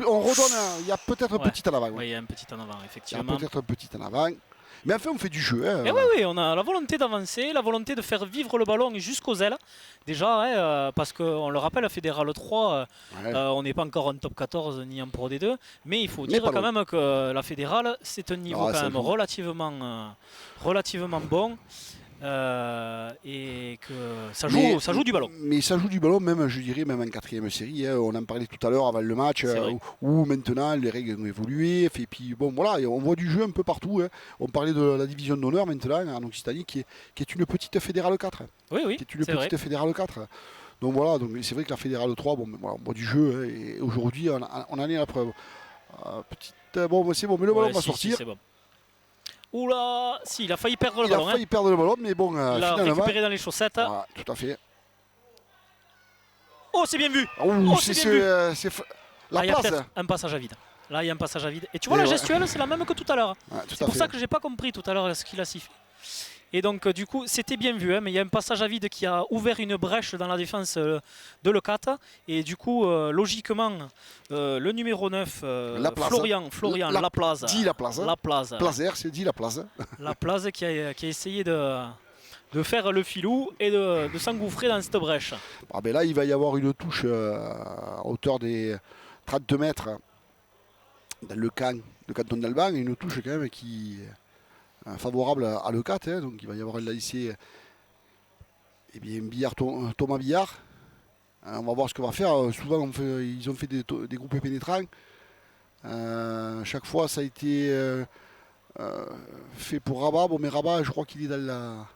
[SPEAKER 2] on redonne. Il y a peut-être un petit en avant.
[SPEAKER 3] Oui, il y a un petit en avant, effectivement.
[SPEAKER 2] Il y a peut-être un petit en avant. Mais enfin, on fait du jeu.
[SPEAKER 3] Oui, on a la volonté d'avancer, la volonté de faire vivre le ballon jusqu'aux ailes. Déjà, parce qu'on le rappelle, Fédéral 3, on n'est pas encore en top 14 ni en Pro D2. Mais il faut dire quand même que la Fédérale, c'est un niveau quand même relativement bon. Et que ça joue du ballon.
[SPEAKER 2] Mais ça joue du ballon, même je dirais même en 4e série. On en parlait tout à l'heure avant le match, où maintenant les règles ont évolué. Et puis bon voilà, on voit du jeu un peu partout. On parlait de la division d'honneur maintenant en Occitanie, qui est une petite fédérale 4.
[SPEAKER 3] Oui,
[SPEAKER 2] qui est une petite fédérale 4. Donc voilà, c'est vrai que la fédérale 3, on voit du jeu. Et aujourd'hui, on en est à la preuve. C'est bon, mais le ballon va sortir.
[SPEAKER 3] C'est bon. Oula, il a failli perdre le ballon.
[SPEAKER 2] Il a failli perdre le ballon, mais bon,
[SPEAKER 3] il l'a récupéré dans les chaussettes.
[SPEAKER 2] Voilà, tout à fait.
[SPEAKER 3] Oh, c'est bien vu.
[SPEAKER 2] C'est la
[SPEAKER 3] il y a
[SPEAKER 2] place.
[SPEAKER 3] peut-être un passage à vide. Là, il y a un passage à vide. Et tu vois, la gestuelle, c'est la même que tout à l'heure. C'est pour ça que j'ai pas compris tout à l'heure ce qu'il a sifflé. Et donc, du coup, c'était bien vu, mais il y a un passage à vide qui a ouvert une brèche dans la défense de l'E4. Et du coup, logiquement, le numéro 9, Florian Laplace.
[SPEAKER 2] Dit Laplace. Placer, c'est dit Laplace.
[SPEAKER 3] Laplace qui a essayé de faire le filou et de s'engouffrer dans cette brèche.
[SPEAKER 2] Là, il va y avoir une touche à hauteur des 32 mètres dans le canton d'Alban. Une touche quand même qui favorable à l'E4, donc il va y avoir un lycée, Thomas Billard. On va voir ce qu'on va faire. Souvent ils ont fait des groupes pénétrants. Chaque fois ça a été fait pour Rabat. Bon, mais Rabat, je crois qu'il est dans la...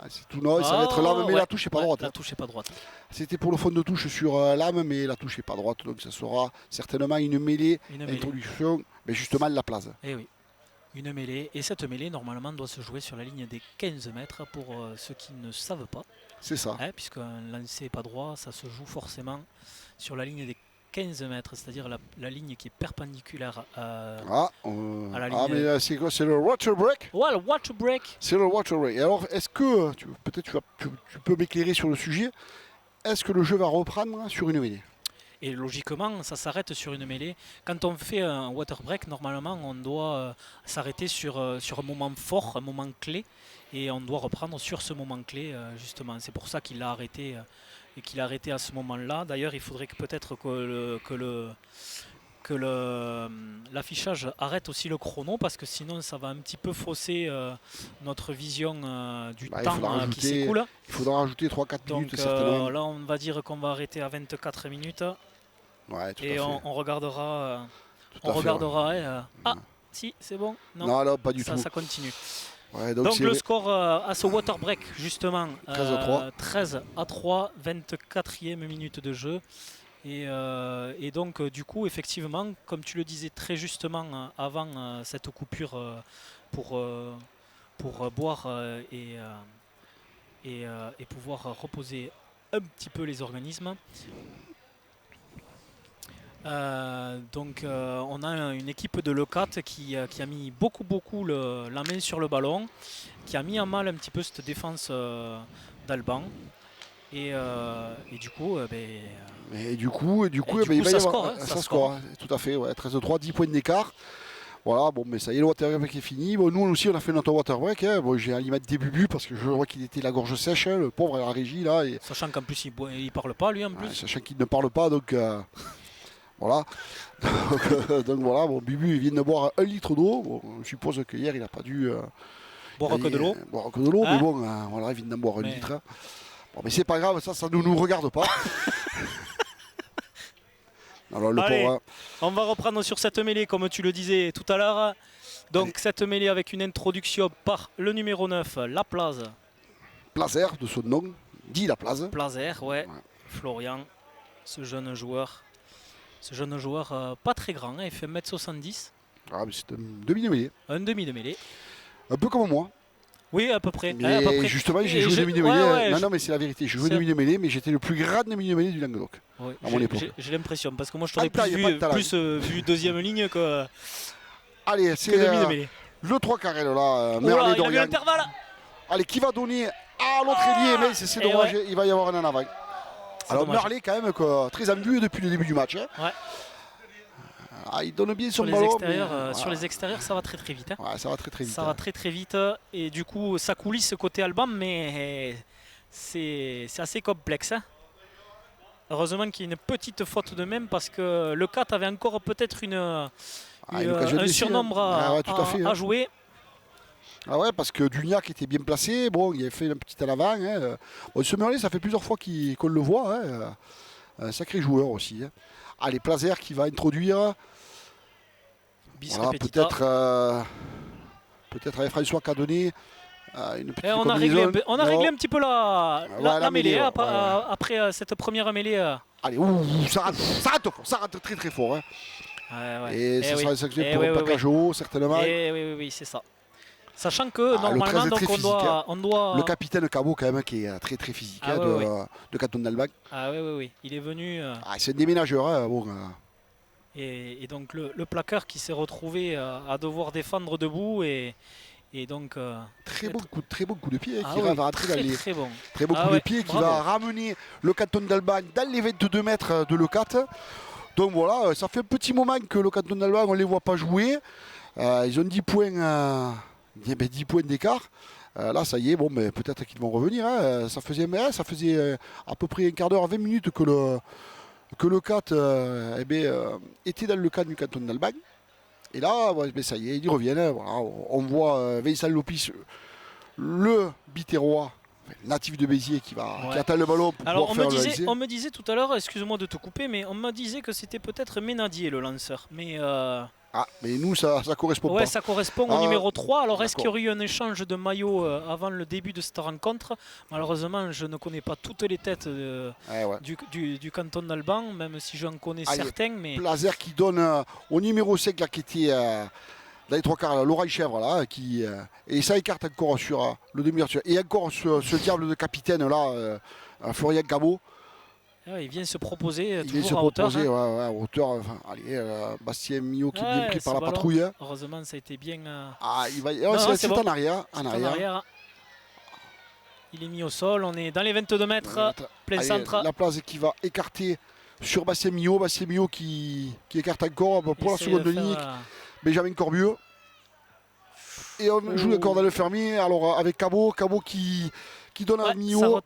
[SPEAKER 2] c'est tout non, ça va être Lame, mais la touche n'est pas droite.
[SPEAKER 3] La touche n'est pas droite.
[SPEAKER 2] C'était pour le fond de touche sur Lame, mais la touche n'est pas droite, donc ça sera certainement une mêlée. Introduction, mais justement la place.
[SPEAKER 3] Eh oui. Une mêlée, et cette mêlée normalement doit se jouer sur la ligne des 15 mètres pour ceux qui ne savent pas.
[SPEAKER 2] C'est ça.
[SPEAKER 3] Puisqu'un lancer pas droit, ça se joue forcément sur la ligne des 15 mètres, c'est-à-dire la ligne qui est perpendiculaire à la ligne.
[SPEAKER 2] Mais c'est quoi? C'est le water break?
[SPEAKER 3] Ouais, le water break.
[SPEAKER 2] C'est le water break. Et alors, est-ce que, peut-être tu peux m'éclairer sur le sujet, est-ce que le jeu va reprendre sur une mêlée?
[SPEAKER 3] Et logiquement, ça s'arrête sur une mêlée. Quand on fait un water break, normalement, on doit s'arrêter sur un moment fort, un moment clé, et on doit reprendre sur ce moment clé, justement. C'est pour ça qu'il l'a arrêté, et qu'il a arrêté à ce moment-là. D'ailleurs, il faudrait que peut-être que l'affichage arrête aussi le chrono, parce que sinon, ça va un petit peu fausser notre vision du temps qui s'écoule.
[SPEAKER 2] Il faudra rajouter 3-4 minutes, certainement.
[SPEAKER 3] Là, on va dire qu'on va arrêter à 24 minutes.
[SPEAKER 2] Ouais, tout
[SPEAKER 3] et
[SPEAKER 2] à fait.
[SPEAKER 3] on regardera. Si, c'est bon.
[SPEAKER 2] Non, pas du tout.
[SPEAKER 3] Ça continue.
[SPEAKER 2] Ouais,
[SPEAKER 3] donc le score à ce water break, justement,
[SPEAKER 2] 13
[SPEAKER 3] à 3, 24e minute de jeu. Et donc, du coup, effectivement, comme tu le disais très justement avant cette coupure pour boire et pouvoir reposer un petit peu les organismes. On a une équipe de Leucate qui a mis beaucoup la main sur le ballon, qui a mis en mal un petit peu cette défense d'Alban. Et du coup,
[SPEAKER 2] il va y avoir ça score. Tout à fait, ouais, 13-3, 10 points d'écart. Voilà, bon, mais ça y est, le water break est fini. Bon, nous aussi, on a fait notre water break. Bon, j'ai allé mettre des bubu parce que je vois qu'il était la gorge sèche, le pauvre à la régie là. Et...
[SPEAKER 3] Sachant qu'en plus, il parle pas, lui, en plus.
[SPEAKER 2] Sachant qu'il ne parle pas, donc voilà. donc voilà, bon, Bubu il vient de boire 1 litre d'eau. Bon, je suppose qu'hier, il n'a pas dû
[SPEAKER 3] boire que de l'eau.
[SPEAKER 2] Mais bon, voilà, il vient d'en boire 1 litre. Bon, mais c'est pas grave, ça ne nous regarde pas. Alors,
[SPEAKER 3] on va reprendre sur cette mêlée, comme tu le disais tout à l'heure. Donc, cette mêlée avec une introduction par le numéro 9, Laplace.
[SPEAKER 2] Plazer, de son nom, dit Laplace.
[SPEAKER 3] Plazer, ouais. Florian, ce jeune joueur pas très grand, il fait 1m70.
[SPEAKER 2] Ah, mais c'est un demi de mêlée.
[SPEAKER 3] Un demi de mêlée.
[SPEAKER 2] Un peu comme moi.
[SPEAKER 3] Oui, à peu près.
[SPEAKER 2] Mais justement, j'ai joué demi de mêlée. Non, mais c'est la vérité. J'ai joué demi de mêlée, mais j'étais le plus grand demi de mêlée du Languedoc.
[SPEAKER 3] Oui,
[SPEAKER 2] à mon époque.
[SPEAKER 3] J'ai l'impression, parce que moi je t'aurais plus vu deuxième ligne que.
[SPEAKER 2] Allez, c'est
[SPEAKER 3] demi de mêlée.
[SPEAKER 2] Le 3 carré là.
[SPEAKER 3] Il a eu l'intervalle.
[SPEAKER 2] Allez, qui va donner à l'autre ailier, mais c'est dommage, il va y avoir un en avant. Alors Merlet quand même très ambigu depuis le début du match.
[SPEAKER 3] Ouais.
[SPEAKER 2] Il donne bien son ballon.
[SPEAKER 3] Sur les extérieurs, ça va très vite.
[SPEAKER 2] Ouais, ça va très vite.
[SPEAKER 3] Ça va très vite. Et du coup, ça coulisse côté Alban, mais c'est assez complexe. Heureusement qu'il y a une petite faute de même, parce que le 4 avait encore peut-être un surnombre à jouer.
[SPEAKER 2] Ah ouais, parce que Dugnac était bien placé. Bon, il avait fait un petit à l'avant. Bon, ce Merlet, ça fait plusieurs fois qu'on le voit. Un sacré joueur aussi. Allez, Plazer qui va introduire. Voilà, peut-être avec François qui a donné une petite combinaison.
[SPEAKER 3] On a réglé un petit peu la mêlée après cette première mêlée.
[SPEAKER 2] Allez, ça rentre très très fort. Et ça sera sanctionné pour Pacajo, certainement.
[SPEAKER 3] Oui, c'est ça. Sachant que normalement, donc, on doit.
[SPEAKER 2] Le capitaine Cabo, quand même, qui est très très physique de Canton d'Alban.
[SPEAKER 3] Ah oui. Il est venu.
[SPEAKER 2] C'est un déménageur.
[SPEAKER 3] Et donc le plaqueur qui s'est retrouvé à devoir défendre debout et donc
[SPEAKER 2] très bon coup de pied qui va rentrer dans les
[SPEAKER 3] très bon
[SPEAKER 2] coup de pied qui va ramener le Canton d'Alban dans les 22 mètres de Leucate. Donc voilà, ça fait un petit moment que le Canton d'Alban on ne les voit pas jouer. Ils ont 10 points 10 points d'écart. Là ça y est, bon mais peut-être qu'ils vont revenir. Ça faisait à peu près un quart d'heure à 20 minutes que le 4 était dans le cadre du Canton d'Alban. Et là, ça y est, ils reviennent. Voilà, on voit Vincent Lopis, le Biterrois, natif de Béziers, qui attend le ballon pour pouvoir faire le lancer.
[SPEAKER 3] On me disait tout à l'heure, excuse-moi de te couper, mais on me disait que c'était peut-être Ménadier le lanceur.
[SPEAKER 2] Mais nous, ça correspond pas.
[SPEAKER 3] Ouais, ça correspond au numéro 3. Alors, est-ce qu'il y aurait eu un échange de maillots avant le début de cette rencontre? Malheureusement, je ne connais pas toutes les têtes du Canton d'Alban, même si j'en connais certains. Mais...
[SPEAKER 2] Plazer qui donne au numéro 5 là, qui était dans les 3 quarts, là, Laurent Chèvre, là, et ça écarte encore sur le demi-heure. Et encore ce diable de capitaine, là, Florian Cabot.
[SPEAKER 3] Il vient se proposer
[SPEAKER 2] Il vient
[SPEAKER 3] toujours
[SPEAKER 2] se
[SPEAKER 3] à hauteur.
[SPEAKER 2] proposer, à hauteur. Enfin, allez, Bastien Millot qui est bien pris par la patrouille.
[SPEAKER 3] Heureusement, ça a été bien.
[SPEAKER 2] C'est bon. En arrière.
[SPEAKER 3] Il est mis au sol. On est dans les 22 mètres. Plein centre.
[SPEAKER 2] La place qui va écarter sur Bastien Millot. Bastien Millot qui écarte encore pour la seconde ligne. Benjamin Corbieux. Et on joue encore dans le fermier. Alors avec Cabot qui donne à Millot.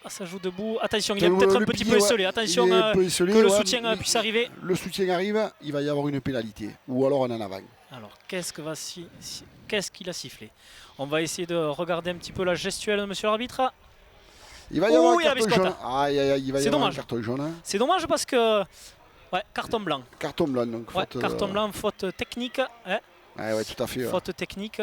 [SPEAKER 3] Ça joue debout. Attention, il est peut-être un petit peu esselé. Attention que le soutien puisse arriver.
[SPEAKER 2] Le soutien arrive, il va y avoir une pénalité. Ou alors on en avant.
[SPEAKER 3] Alors, qu'est-ce qu'il a sifflé? On va essayer de regarder un petit peu la gestuelle de monsieur l'arbitre.
[SPEAKER 2] Il va y avoir un carton jaune. Il va y avoir un carton jaune.
[SPEAKER 3] C'est dommage parce que... Ouais, carton blanc.
[SPEAKER 2] Carton blanc, donc faute...
[SPEAKER 3] carton blanc, faute technique.
[SPEAKER 2] Ouais, tout à fait.
[SPEAKER 3] Faute technique.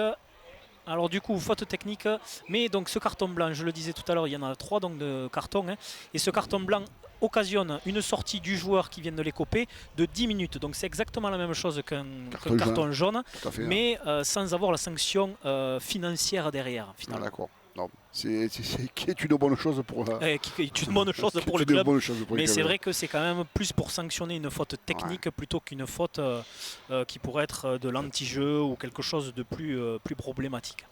[SPEAKER 3] Alors du coup, faute technique, mais donc ce carton blanc, je le disais tout à l'heure, il y en a 3 donc de cartons, et ce carton blanc occasionne une sortie du joueur qui vient de l'écoper de 10 minutes. Donc c'est exactement la même chose qu'un carton jaune, mais sans avoir la sanction financière derrière.
[SPEAKER 2] Finalement. D'accord. Qui est une bonne chose pour,
[SPEAKER 3] qui est une bonne chose pour le club. Mais c'est vrai que c'est quand même plus pour sanctionner une faute technique plutôt qu'une faute qui pourrait être de l'anti-jeu ou quelque chose de plus problématique.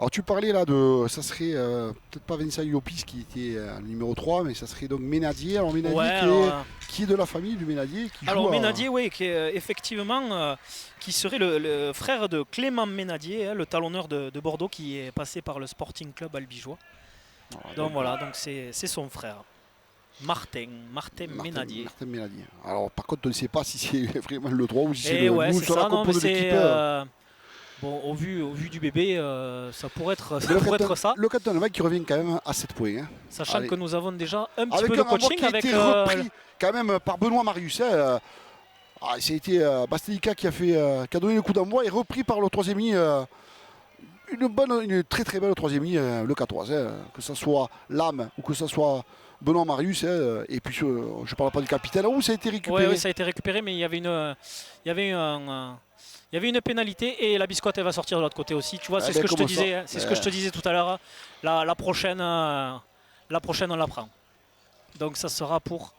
[SPEAKER 2] Alors tu parlais là de, ça serait peut-être pas Vincent Yopis qui était le numéro 3, mais ça serait donc Ménadier. Alors Ménadier qui est de la famille du Ménadier.
[SPEAKER 3] Alors Ménadier, oui, qui est effectivement qui serait le frère de Clément Ménadier, le talonneur de Bordeaux qui est passé par le Sporting Club albigeois. Donc voilà, donc c'est son frère. Martin Ménadier.
[SPEAKER 2] Martin Ménadier. Alors par contre on ne sait pas si c'est vraiment le 3 ou si c'est le
[SPEAKER 3] ouais, c'est ça, non, mais c'est...
[SPEAKER 2] Bon,
[SPEAKER 3] au vu du bébé, ça pourrait être ça.
[SPEAKER 2] Le cantonnement qui revient quand même à 7 points.
[SPEAKER 3] Sachant que nous avons déjà un petit peu de coaching avec...
[SPEAKER 2] repris quand même par Benoît Marius. C'était Bastelica qui a donné le coup d'envoi et repris par le 3e ligne. Une très très belle 3e ligne, le 14. Que ce soit Lame ou que ce soit Benoît Marius. Et puis je ne parle pas du capitaine. Où ça a été récupéré.
[SPEAKER 3] Oui, ça a été récupéré, mais il y avait une pénalité et la biscotte elle va sortir de l'autre côté aussi. Tu vois, c'est ce que je te disais. C'est ce que je te disais tout à l'heure. La prochaine, on la prend. Donc ça sera pour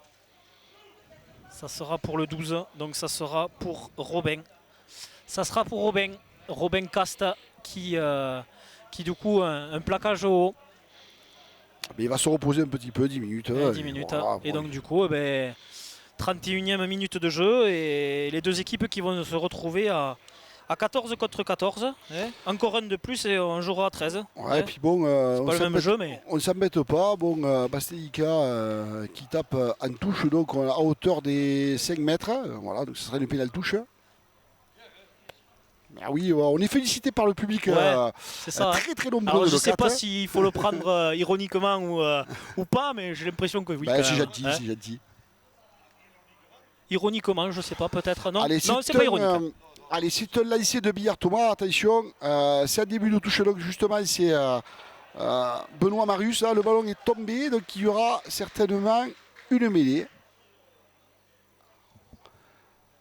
[SPEAKER 3] le 12. Donc ça sera pour Robin. Ça sera pour Robin Casta qui du coup un plaquage au haut.
[SPEAKER 2] Mais il va se reposer un petit peu, 10 minutes.
[SPEAKER 3] 10 minutes. Et donc du coup, 31e minute de jeu et les deux équipes qui vont se retrouver à 14 contre 14. Encore un de plus et on jouera à 13.
[SPEAKER 2] Et puis bon,
[SPEAKER 3] c'est pas le même jeu, mais
[SPEAKER 2] on ne s'embête pas. Bon, Bastelica qui tape en touche donc à hauteur des 5 mètres. Voilà, donc ce serait une pénale touche. Mais oui, on est félicité par le public.
[SPEAKER 3] C'est ça.
[SPEAKER 2] Très très nombreux.
[SPEAKER 3] Alors, je ne sais pas s'il faut le prendre ironiquement ou pas, mais j'ai l'impression que oui.
[SPEAKER 2] J'ai dit.
[SPEAKER 3] Ironiquement, je ne sais pas, peut-être. Non,
[SPEAKER 2] allez,
[SPEAKER 3] c'est pas ironique.
[SPEAKER 2] Allez, c'est un lancé de billard Thomas, attention. C'est un début de touche, donc justement, c'est Benoît Marius. Le ballon est tombé, donc il y aura certainement une mêlée.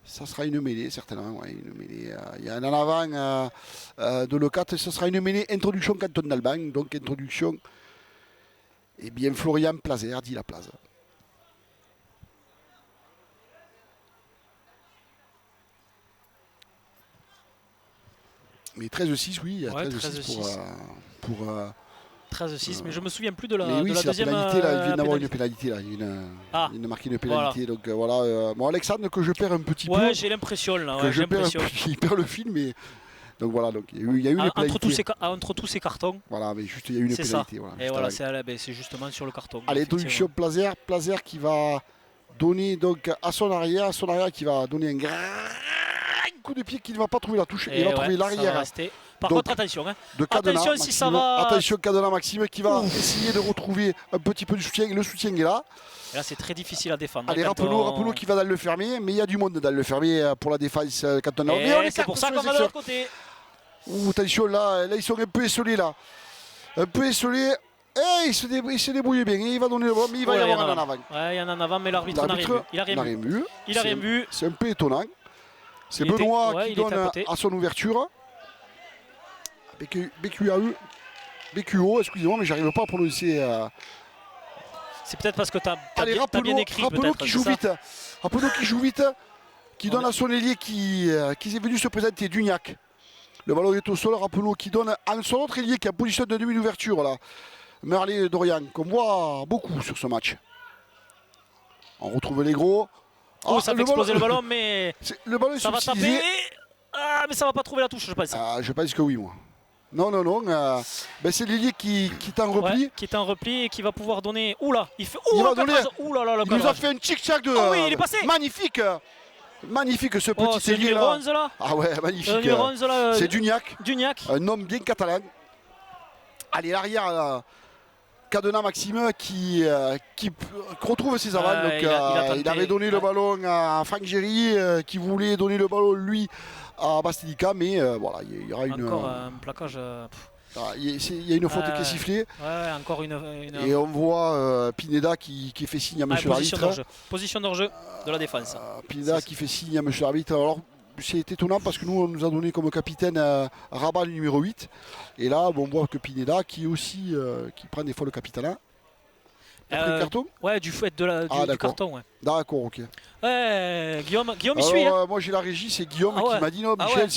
[SPEAKER 2] Ça sera une mêlée, certainement. Une mêlée. Il y a un en avant de le 4. Ce sera une mêlée introduction canton d'Alban. Donc introduction. Et bien Florian Plazer dit la place. Mais 13-6, oui. Il y a 13-6 pour
[SPEAKER 3] 13-6, mais je me souviens plus de la
[SPEAKER 2] pénalité,
[SPEAKER 3] deuxième.
[SPEAKER 2] là, il vient d'avoir une pénalité. Là. Il a marqué une pénalité. Voilà. Donc voilà. Bon, Alexandre, que je perds un petit peu.
[SPEAKER 3] Ouais, j'ai l'impression là.
[SPEAKER 2] Il perd le fil, mais. Donc voilà, donc, il y a eu une pénalité.
[SPEAKER 3] Entre tous ces cartons.
[SPEAKER 2] Voilà, mais juste il y a eu une pénalité. Voilà,
[SPEAKER 3] et voilà, c'est justement sur le carton.
[SPEAKER 2] Allez, introduction Plazer. Plazer qui va donner donc à son arrière qui va donner un grand coup de pied qui ne va pas trouver la touche. Et il va trouver l'arrière.
[SPEAKER 3] Par contre, attention.
[SPEAKER 2] Attention
[SPEAKER 3] si ça va.
[SPEAKER 2] Attention, Cadena Maxime qui va essayer de retrouver un petit peu de soutien. Le soutien est là.
[SPEAKER 3] Et là, c'est très difficile à défendre.
[SPEAKER 2] Allez, Rappeneau qui va dans le fermier. Mais il y a du monde dans le fermier pour la défense quand on a.
[SPEAKER 3] C'est pour ça qu'on va de l'autre côté.
[SPEAKER 2] Attention, là, ils sont un peu esselés. Un peu esselés. Et il se débrouille bien. Il va donner le ballon, mais il va y avoir un en avant.
[SPEAKER 3] Ouais, il y en a un en avant, mais l'arbitre n'a rien vu. Il n'a rien vu. Il n'a rien vu.
[SPEAKER 2] C'est un peu étonnant. C'est Benoît qui donne à son ouverture. BQO, excusez-moi, mais j'arrive pas à prononcer.
[SPEAKER 3] C'est peut-être parce que tu as bien écrit.
[SPEAKER 2] Rappeneau qui joue vite. Rappeneau qui joue vite. Qui donne à son ailier qui est venu se présenter, Dugnac. Le ballon est au sol. Rappeneau qui donne à son autre ailier qui est en position de demi-ouverture là. Merlet Dorian, qu'on voit beaucoup sur ce match. On retrouve les gros.
[SPEAKER 3] Oh, ça fait exploser le ballon, mais
[SPEAKER 2] le ballon
[SPEAKER 3] ça va taper. Ah, mais ça va pas trouver la touche, je pense.
[SPEAKER 2] Je pense que oui, moi. Non. C'est l'ailier qui est en repli.
[SPEAKER 3] Ouais, qui est en repli et qui va pouvoir donner. Oula, il fait.
[SPEAKER 2] Il va donner.
[SPEAKER 3] Il
[SPEAKER 2] nous a fait un tic-tac de.
[SPEAKER 3] Oh oui, il est passé.
[SPEAKER 2] Magnifique. Magnifique ce petit ailier là.
[SPEAKER 3] Le numéro 11 là.
[SPEAKER 2] Ah ouais, magnifique.
[SPEAKER 3] Le numéro 11 là.
[SPEAKER 2] C'est Dugnac. Un homme bien catalan. Allez, l'arrière. Cadena Maxime qui retrouve ses avales. Il avait donné le ballon à Franck Géry qui voulait donner le ballon lui à Bastilica, mais voilà, il y aura
[SPEAKER 3] encore un plaquage.
[SPEAKER 2] Il y a une faute qui est sifflée.
[SPEAKER 3] Ouais, encore une...
[SPEAKER 2] Et on voit Pineda qui fait signe à monsieur l'arbitre.
[SPEAKER 3] Position d'hors-jeu de la défense.
[SPEAKER 2] Pineda qui fait signe à monsieur l'arbitre. Alors c'est étonnant parce que nous on nous a donné comme capitaine Rabat le numéro 8. Et là on voit que Pineda qui aussi qui prend des fois le capitana. Le carton.
[SPEAKER 3] Ouais, du fait du carton. Ouais.
[SPEAKER 2] D'accord, ok.
[SPEAKER 3] Ouais, Guillaume il suit.
[SPEAKER 2] Moi j'ai la régie, c'est Guillaume qui m'a dit non, Michel,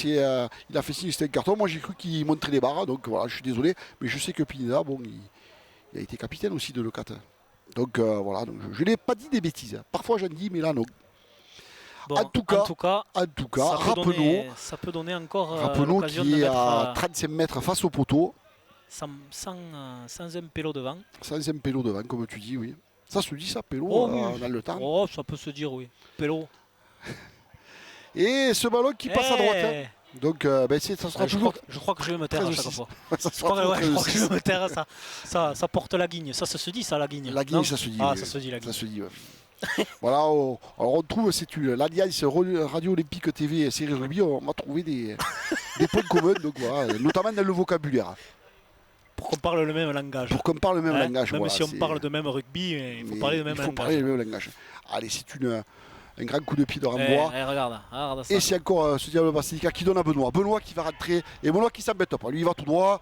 [SPEAKER 2] il a fait signe que c'était un carton. Moi j'ai cru qu'il montrait les barres, donc voilà, je suis désolé. Mais je sais que Pineda, il a été capitaine aussi de l'E4. Donc voilà, donc, je n'ai pas dit des bêtises. Parfois j'en dis, mais là non.
[SPEAKER 3] Bon, en tout cas,
[SPEAKER 2] Rappeneau.
[SPEAKER 3] Ça peut donner encore
[SPEAKER 2] Rappeneau qui est à 35 mètres face au poteau.
[SPEAKER 3] Sans un pélo devant.
[SPEAKER 2] Sans un pélo devant, comme tu dis, oui. Ça se dit ça, pélo, dans le temps.
[SPEAKER 3] Oh, ça peut se dire, oui. Pélo.
[SPEAKER 2] Et ce ballon qui passe à droite. Donc, ça sera toujours.
[SPEAKER 3] Je crois que je vais me taire à chaque fois. Je crois que je vais me taire. Ça porte la guigne. Ça se dit, ça, la guigne.
[SPEAKER 2] La guigne, ça se dit.
[SPEAKER 3] Ah, ça se dit, la guigne.
[SPEAKER 2] Ça se dit, voilà, alors on trouve, c'est l'Alliance Radio Olympique TV et Série Rugby, on va trouver des points communs, donc voilà, notamment dans le vocabulaire.
[SPEAKER 3] Pour qu'on parle le même langage.
[SPEAKER 2] Langage.
[SPEAKER 3] Même si on parle de même rugby, il faut parler le même langage.
[SPEAKER 2] Allez, c'est un grand coup de pied de renvoi.
[SPEAKER 3] Regarde ça.
[SPEAKER 2] Et c'est encore ce diable Bastilica qui donne à Benoît. Benoît qui va rentrer. Et Benoît qui s'embête pas. Lui, il va tout droit.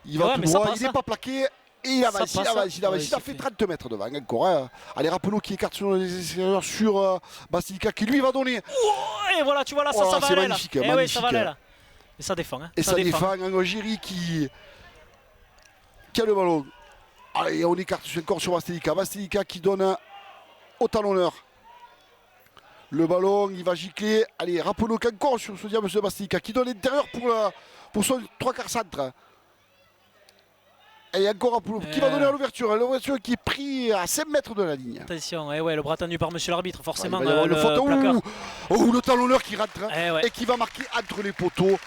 [SPEAKER 2] Il n'est pas plaqué. Et il avance. Il a fait 30 mètres devant encore. Hein. Allez, Rappeneau qui écarte sur les extérieurs sur Bastilica qui lui va donner.
[SPEAKER 3] Oh, et voilà, tu vois là, ça va aller.
[SPEAKER 2] Magnifique,
[SPEAKER 3] là. Oui, ça va aller là. Et ça défend. Hein.
[SPEAKER 2] Et ça défend. Géry qui a le ballon. Allez, on écarte encore sur Bastilica. Bastilica qui donne au talonneur. Le ballon, il va gicler. Allez, Rappeneau encore sur ce diable de Bastilica qui donne l'intérieur pour son 3/4 centre. Et encore Rappeneau qui va donner à l'ouverture. L'ouverture qui est pris à 5 mètres de la ligne.
[SPEAKER 3] Attention, le bras tendu par monsieur l'arbitre, forcément.
[SPEAKER 2] Le talonneur qui rentre et qui va marquer entre les poteaux.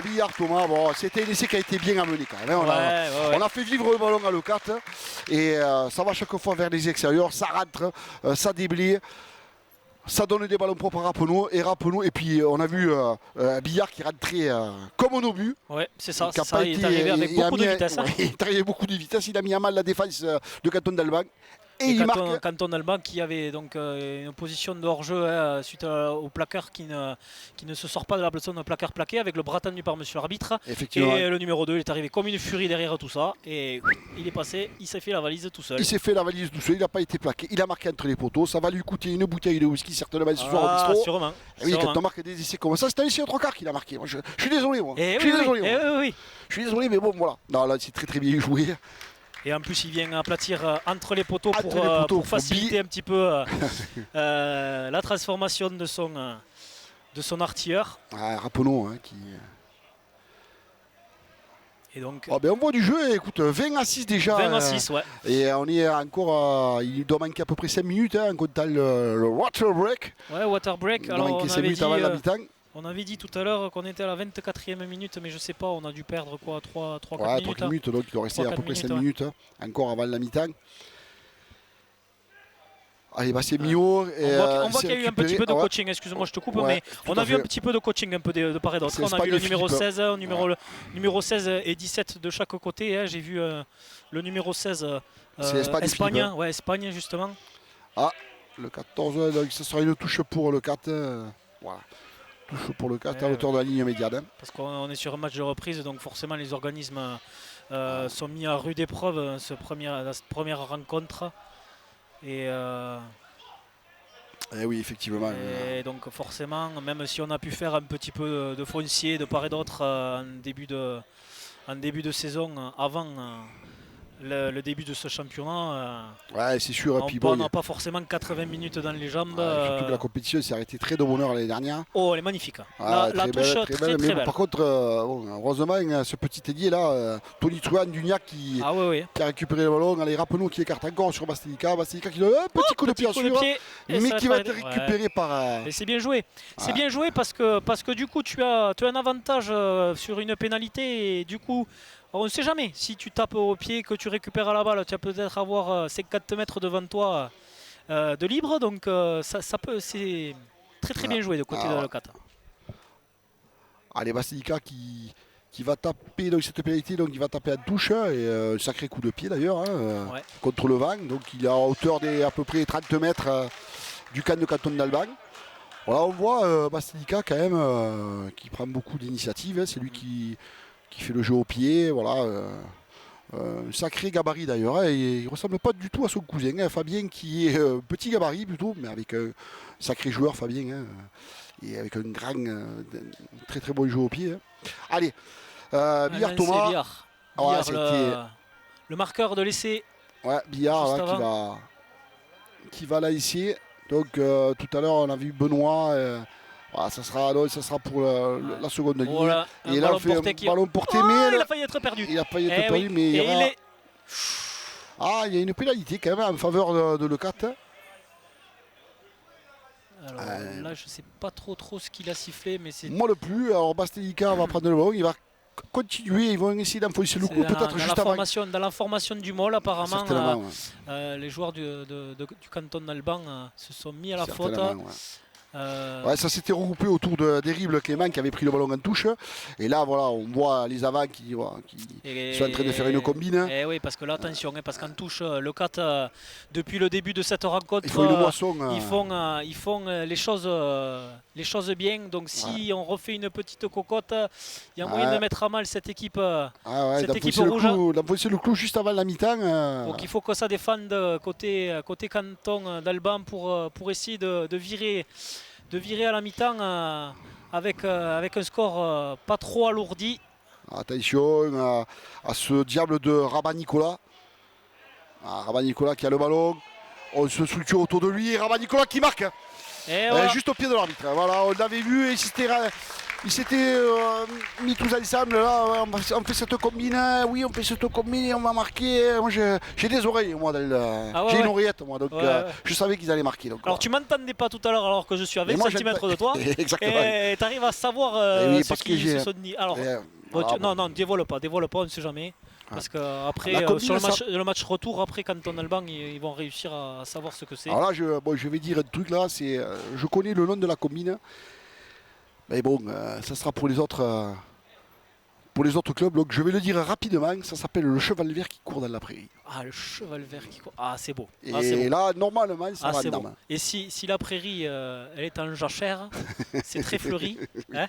[SPEAKER 2] Billard Thomas, c'était un essai qui a été bien amené quand même. On a fait vivre le ballon à l'E4 et ça va chaque fois vers les extérieurs, ça rentre, ça déblaye. Ça donne des ballons propres à Rappeneau et puis on a vu Billard qui rentrait comme un obus.
[SPEAKER 3] Ouais, c'est ça, il est arrivé avec beaucoup de vitesse.
[SPEAKER 2] Il est arrivé beaucoup de vitesse, il a mis à mal la défense de Canton d'Alban. Et il marque.
[SPEAKER 3] Canton d'Alban qui avait donc une position de hors-jeu suite au placard qui ne se sort pas de la zone placard plaqué avec le bras tendu par monsieur l'arbitre. Et le numéro 2 il est arrivé comme une furie derrière tout ça et il est passé, il s'est fait la valise tout seul.
[SPEAKER 2] Il n'a pas été plaqué, il a marqué entre les poteaux, ça va lui coûter une bouteille de whisky certainement ce soir au bistrot.
[SPEAKER 3] Sûrement.
[SPEAKER 2] Et oui, quand on marque des essais comme ça, c'est un essai au 3/4 qu'il a marqué. Moi, je suis désolé, moi. Je suis désolé, mais bon, voilà. Non, là, c'est très très bien joué.
[SPEAKER 3] Et en plus, il vient aplatir entre les poteaux pour faciliter un petit peu la transformation de son artilleur.
[SPEAKER 2] Rappeneau qui...
[SPEAKER 3] Et donc,
[SPEAKER 2] on voit du jeu, écoute, 20-6 déjà.
[SPEAKER 3] 20-6, ouais.
[SPEAKER 2] Et on est encore, il doit manquer à peu près 5 minutes en comptant le water break.
[SPEAKER 3] Ouais, water break.
[SPEAKER 2] Il doit manquer 5 minutes avant la mi-temps.
[SPEAKER 3] On avait dit tout à l'heure qu'on était à la 24e minute, mais je sais pas, on a dû perdre quoi, 3-4 minutes.
[SPEAKER 2] 3 minutes, donc il doit rester à peu près 5 minutes encore avant la mi-temps. Allez, c'est Mio.
[SPEAKER 3] On voit qu'il y a eu un petit peu de coaching, excuse-moi, je te coupe, mais on a vu un petit peu de coaching un peu de part et d'autre. On a vu le numéro 16, numéro 16 et 17 de chaque côté. J'ai vu le numéro 16,
[SPEAKER 2] C'est Espagne,
[SPEAKER 3] Espagne,
[SPEAKER 2] Philippe, hein.
[SPEAKER 3] ouais, Espagne justement.
[SPEAKER 2] Ah, le 14, donc ce sera une touche pour le 4. Voilà. Touche pour le 4 à hauteur de la ligne médiane. Hein.
[SPEAKER 3] Parce qu'on est sur un match de reprise, donc forcément les organismes sont mis à rude épreuve cette première rencontre. Et
[SPEAKER 2] Oui, effectivement.
[SPEAKER 3] Et donc forcément, même si on a pu faire un petit peu de foncier de part et d'autre en début de saison, avant le début de ce championnat,
[SPEAKER 2] Ouais, c'est sûr.
[SPEAKER 3] on n'a pas forcément 80 minutes dans les jambes.
[SPEAKER 2] Surtout que la compétition s'est arrêtée très de bonne heure l'année dernière.
[SPEAKER 3] Oh, elle est magnifique.
[SPEAKER 2] Ah,
[SPEAKER 3] La touche
[SPEAKER 2] très belle.
[SPEAKER 3] très
[SPEAKER 2] Mais
[SPEAKER 3] belle.
[SPEAKER 2] par contre, heureusement, ce petit ailier là, Tony Truan Dugnac qui a récupéré le ballon. Allez, rappelons qui écarte encore sur Bastelica. Bastelica qui donne un petit coup de pied en suivant, mais qui va être récupéré par.
[SPEAKER 3] Et c'est bien joué. C'est bien joué parce que du coup tu as un avantage sur une pénalité et du coup on ne sait jamais. Si tu tapes au pied, que tu récupères la balle, tu vas peut-être avoir 50 mètres devant toi de libre. Donc ça peut, c'est très bien joué de côté de Leucate.
[SPEAKER 2] Allez, Bastelica qui va taper donc cette pénalité, donc il va taper à touche et un sacré coup de pied d'ailleurs contre le vent. Donc il est à hauteur des à peu près 30 mètres du camp de Canton d'Alban. Voilà, on voit Bastelica quand même qui prend beaucoup d'initiatives. Hein. C'est lui qui fait le jeu au pied. Voilà, un sacré gabarit d'ailleurs. Hein. Il ne ressemble pas du tout à son cousin, hein, Fabien, qui est petit gabarit plutôt, mais avec un sacré joueur, Fabien. Hein, et avec un grand, très très bon jeu au pied. Hein. Allez, Billard Thomas.
[SPEAKER 3] Billard, le marqueur de l'essai.
[SPEAKER 2] Ouais, Billard là, qui va là ici. Donc tout à l'heure on a vu Benoît. Voilà, ça sera pour la seconde ligne.
[SPEAKER 3] Voilà,
[SPEAKER 2] et là on fait un ballon porté, mais
[SPEAKER 3] il a failli être perdu.
[SPEAKER 2] Il a failli être perdu, mais il y aura... il y a une pénalité quand même en faveur de Leucate.
[SPEAKER 3] Alors là, je ne sais pas trop ce qu'il a sifflé, mais c'est.
[SPEAKER 2] Moi le plus. Alors Bastelica va prendre le ballon, il va continuer, ils vont essayer d'enfoncer le coup peut-être juste avant.
[SPEAKER 3] Dans la formation du MOL, apparemment, les joueurs du canton d'Alban se sont mis à la faute.
[SPEAKER 2] Ouais, ça s'était regroupé autour d'Erible Clément qui avait pris le ballon en touche. Et là, voilà, on voit les avants qui sont en train de faire une combine.
[SPEAKER 3] Et oui, parce que là, attention, parce qu'en touche, Leucate, depuis le début de cette rencontre, ils font les choses bien. Donc si on refait une petite cocotte, il y a moyen de mettre à mal cette équipe, cette équipe rouge.
[SPEAKER 2] D'enfoncer le clou juste avant la mi-temps.
[SPEAKER 3] Donc il faut que ça défende côté canton d'Alban pour essayer de virer à la mi-temps avec un score pas trop alourdi.
[SPEAKER 2] Attention à ce diable de Rabat Nicolas. Rabat Nicolas qui a le ballon. On se structure autour de lui. Rabat Nicolas qui marque.
[SPEAKER 3] Voilà.
[SPEAKER 2] Juste au pied de l'arbitre. Voilà, on l'avait vu et il s'était mis tous ensemble. Là, on fait cette combine. Oui, on fait cette combine et on va marquer. Moi, j'ai des oreilles, moi. J'ai une oreillette, moi. Donc, je savais qu'ils allaient marquer. Donc,
[SPEAKER 3] alors, tu m'entendais pas tout à l'heure alors que je suis à 20 cm de toi.
[SPEAKER 2] Exactement.
[SPEAKER 3] Et tu arrives à savoir ce qui se sont dit. Alors, non, dévoile pas, on ne sait jamais. Parce qu'après, sur le match retour, après Canton Alban, ils vont réussir à savoir ce que c'est.
[SPEAKER 2] Alors là, je vais dire un truc là, je connais le nom de la combine. Mais bon, ça sera pour les autres clubs. Donc je vais le dire rapidement, ça s'appelle le cheval vert qui court dans la prairie.
[SPEAKER 3] Ah, le cheval vert qui court. Ah, c'est beau.
[SPEAKER 2] Et là, normalement, ça va
[SPEAKER 3] beau. Et si la prairie, elle est en jachère, c'est très fleuri. Hein.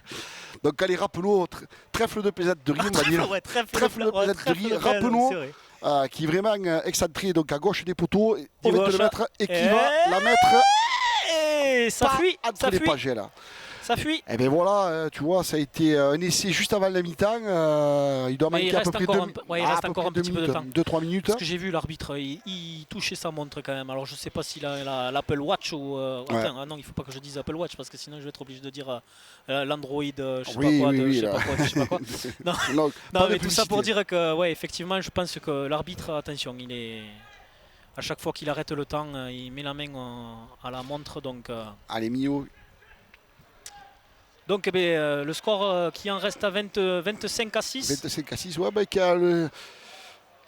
[SPEAKER 2] Donc allez, rappelons, trèfle de plaisanterie, on va dire. Trèfle de plaisanterie, rappelons, qui est vraiment excentré donc à gauche des poteaux, au 22 mètres, et qui va la mettre
[SPEAKER 3] ça fuit,
[SPEAKER 2] entre les pagets là.
[SPEAKER 3] Ça fuit.
[SPEAKER 2] Et bien voilà, tu vois, ça a été un essai juste avant la mi-temps. Il doit manquer à peu près
[SPEAKER 3] il reste encore un petit peu de temps.
[SPEAKER 2] 2-3 minutes.
[SPEAKER 3] Parce que j'ai vu l'arbitre, il touchait sa montre quand même. Alors je ne sais pas s'il a l'Apple Watch ou... Attends, non, il ne faut pas que je dise Apple Watch parce que sinon je vais être obligé de dire l'Android, je sais pas quoi. Non, mais tout ça pour dire que, ouais, effectivement, je pense que l'arbitre, attention, il est... À chaque fois qu'il arrête le temps, il met la main à la montre. Donc,
[SPEAKER 2] allez, Mio.
[SPEAKER 3] Donc le score qui en reste à 25 à 6.
[SPEAKER 2] 25 à 6, ouais,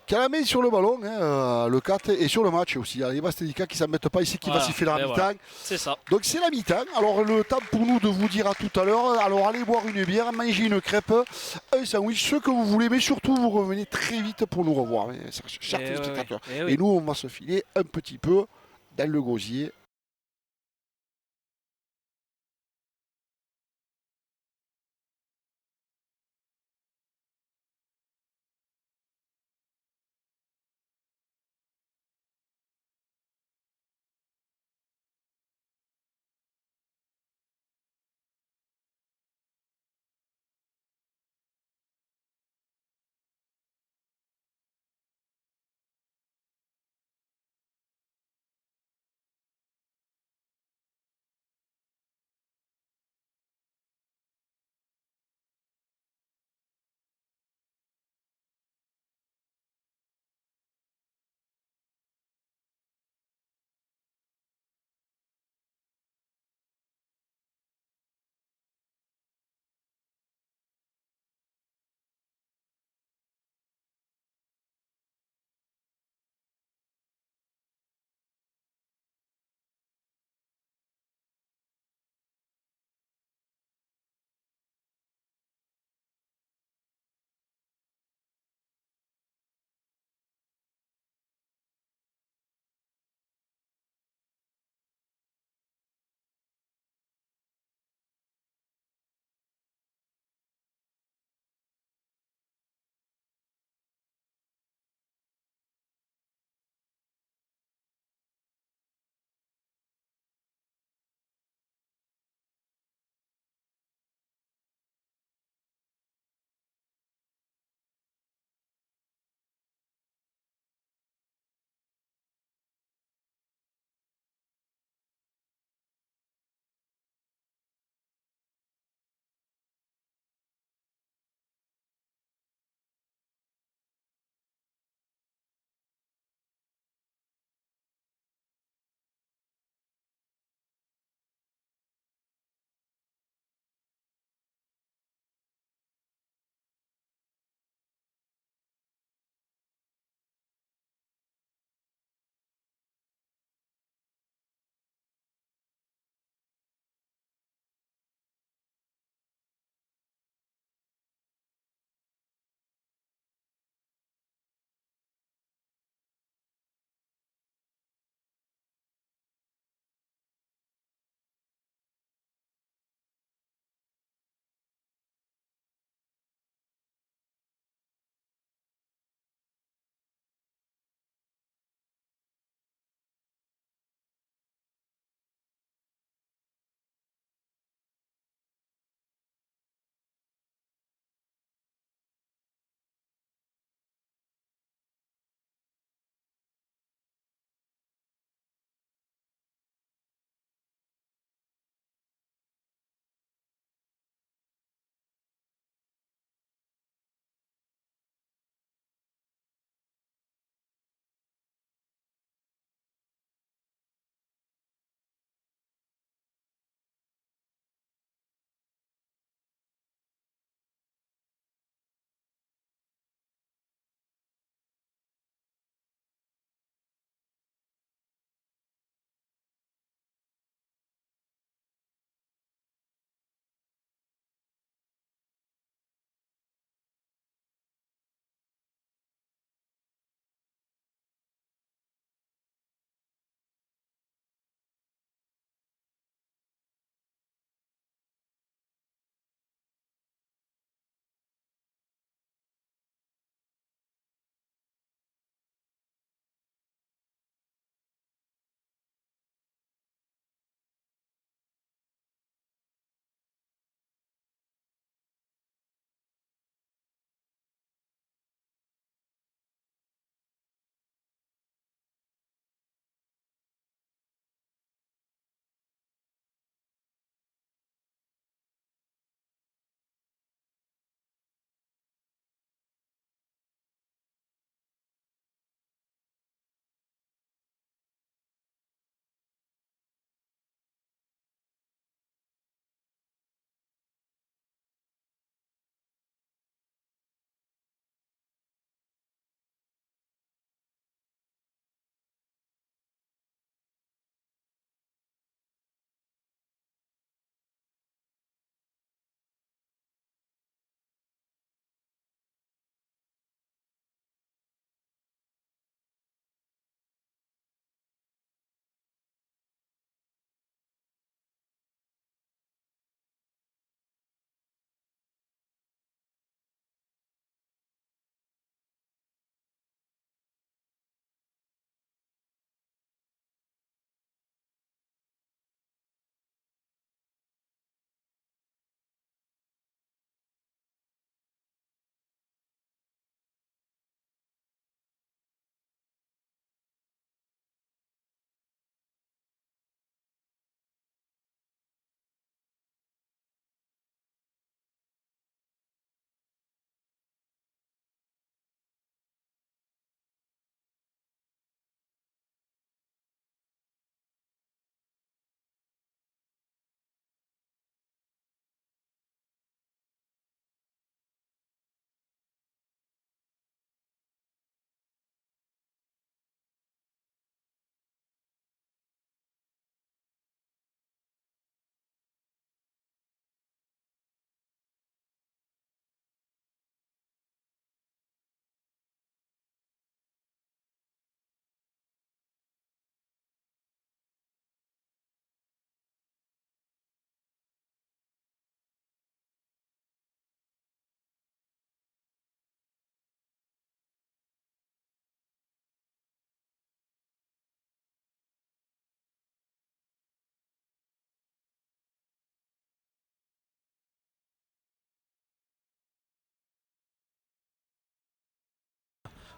[SPEAKER 2] qui a la main sur le ballon, hein, le 4 et sur le match aussi. Les Bastelica qui ne s'en mettent pas ici, qui va siffler la mi-temps.
[SPEAKER 3] Voilà. C'est ça.
[SPEAKER 2] Donc c'est la mi-temps. Alors le temps pour nous de vous dire à tout à l'heure. Alors allez boire une bière, manger une crêpe, un sandwich, ce que vous voulez, mais surtout vous revenez très vite pour nous revoir, chers téléspectateurs. Et nous on va se filer un petit peu dans le gosier.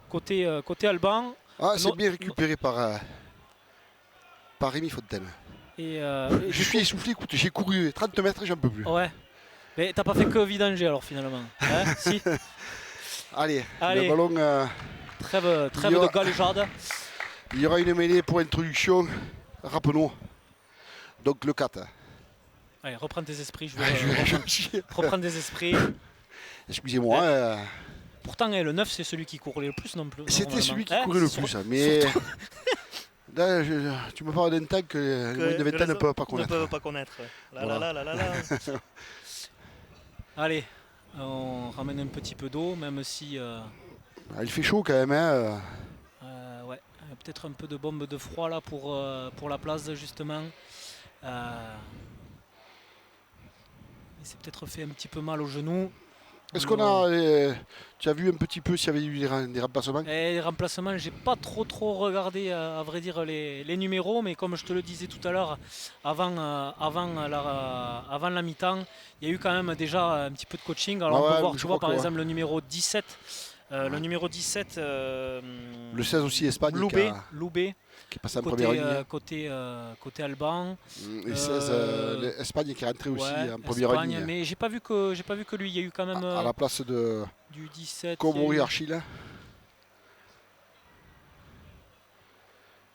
[SPEAKER 3] côté Alban.
[SPEAKER 2] Ah, c'est bien récupéré par Rémi Fontaine. Je suis essoufflé, écoute, j'ai couru 30 mètres et j'en peux plus.
[SPEAKER 3] Ouais. Mais t'as pas fait que vidanger alors finalement. Hein si.
[SPEAKER 2] Allez, le ballon.
[SPEAKER 3] Trêve de galéjade.
[SPEAKER 2] Il y aura une mêlée pour introduction. Rappelons. Donc le 4.
[SPEAKER 3] Allez, reprends tes esprits. Je vais reprendre des esprits.
[SPEAKER 2] Excusez-moi.
[SPEAKER 3] Pourtant, le 9, c'est celui qui courait le plus non plus.
[SPEAKER 2] C'était celui qui courait le plus. Mais là, tu me parles d'un tag que les moins de 20 ans ne peuvent pas connaître.
[SPEAKER 3] Ne peuvent pas connaître. Allez, on ramène un petit peu d'eau, même si...
[SPEAKER 2] il fait chaud quand même. Hein.
[SPEAKER 3] Ouais, peut-être un peu de bombe de froid là pour la place justement. Il s'est peut-être fait un petit peu mal au genou.
[SPEAKER 2] Est-ce qu'on a... tu as vu un petit peu s'il y avait eu des remplacements?
[SPEAKER 3] Les remplacements, j'ai pas trop regardé à vrai dire les numéros, mais comme je te le disais tout à l'heure, avant la mi-temps, il y a eu quand même déjà un petit peu de coaching. Alors on peut voir, tu vois par exemple le numéro 17. Le numéro 17,
[SPEAKER 2] le 16 aussi, Espagne,
[SPEAKER 3] Loubet,
[SPEAKER 2] qui est passé en première ligne.
[SPEAKER 3] Côté Alban.
[SPEAKER 2] Et 16, Espagne qui est rentré aussi en première ligne.
[SPEAKER 3] Mais j'ai pas vu que lui, il y a eu quand même
[SPEAKER 2] à la place de
[SPEAKER 3] du 17.
[SPEAKER 2] Komori Archil.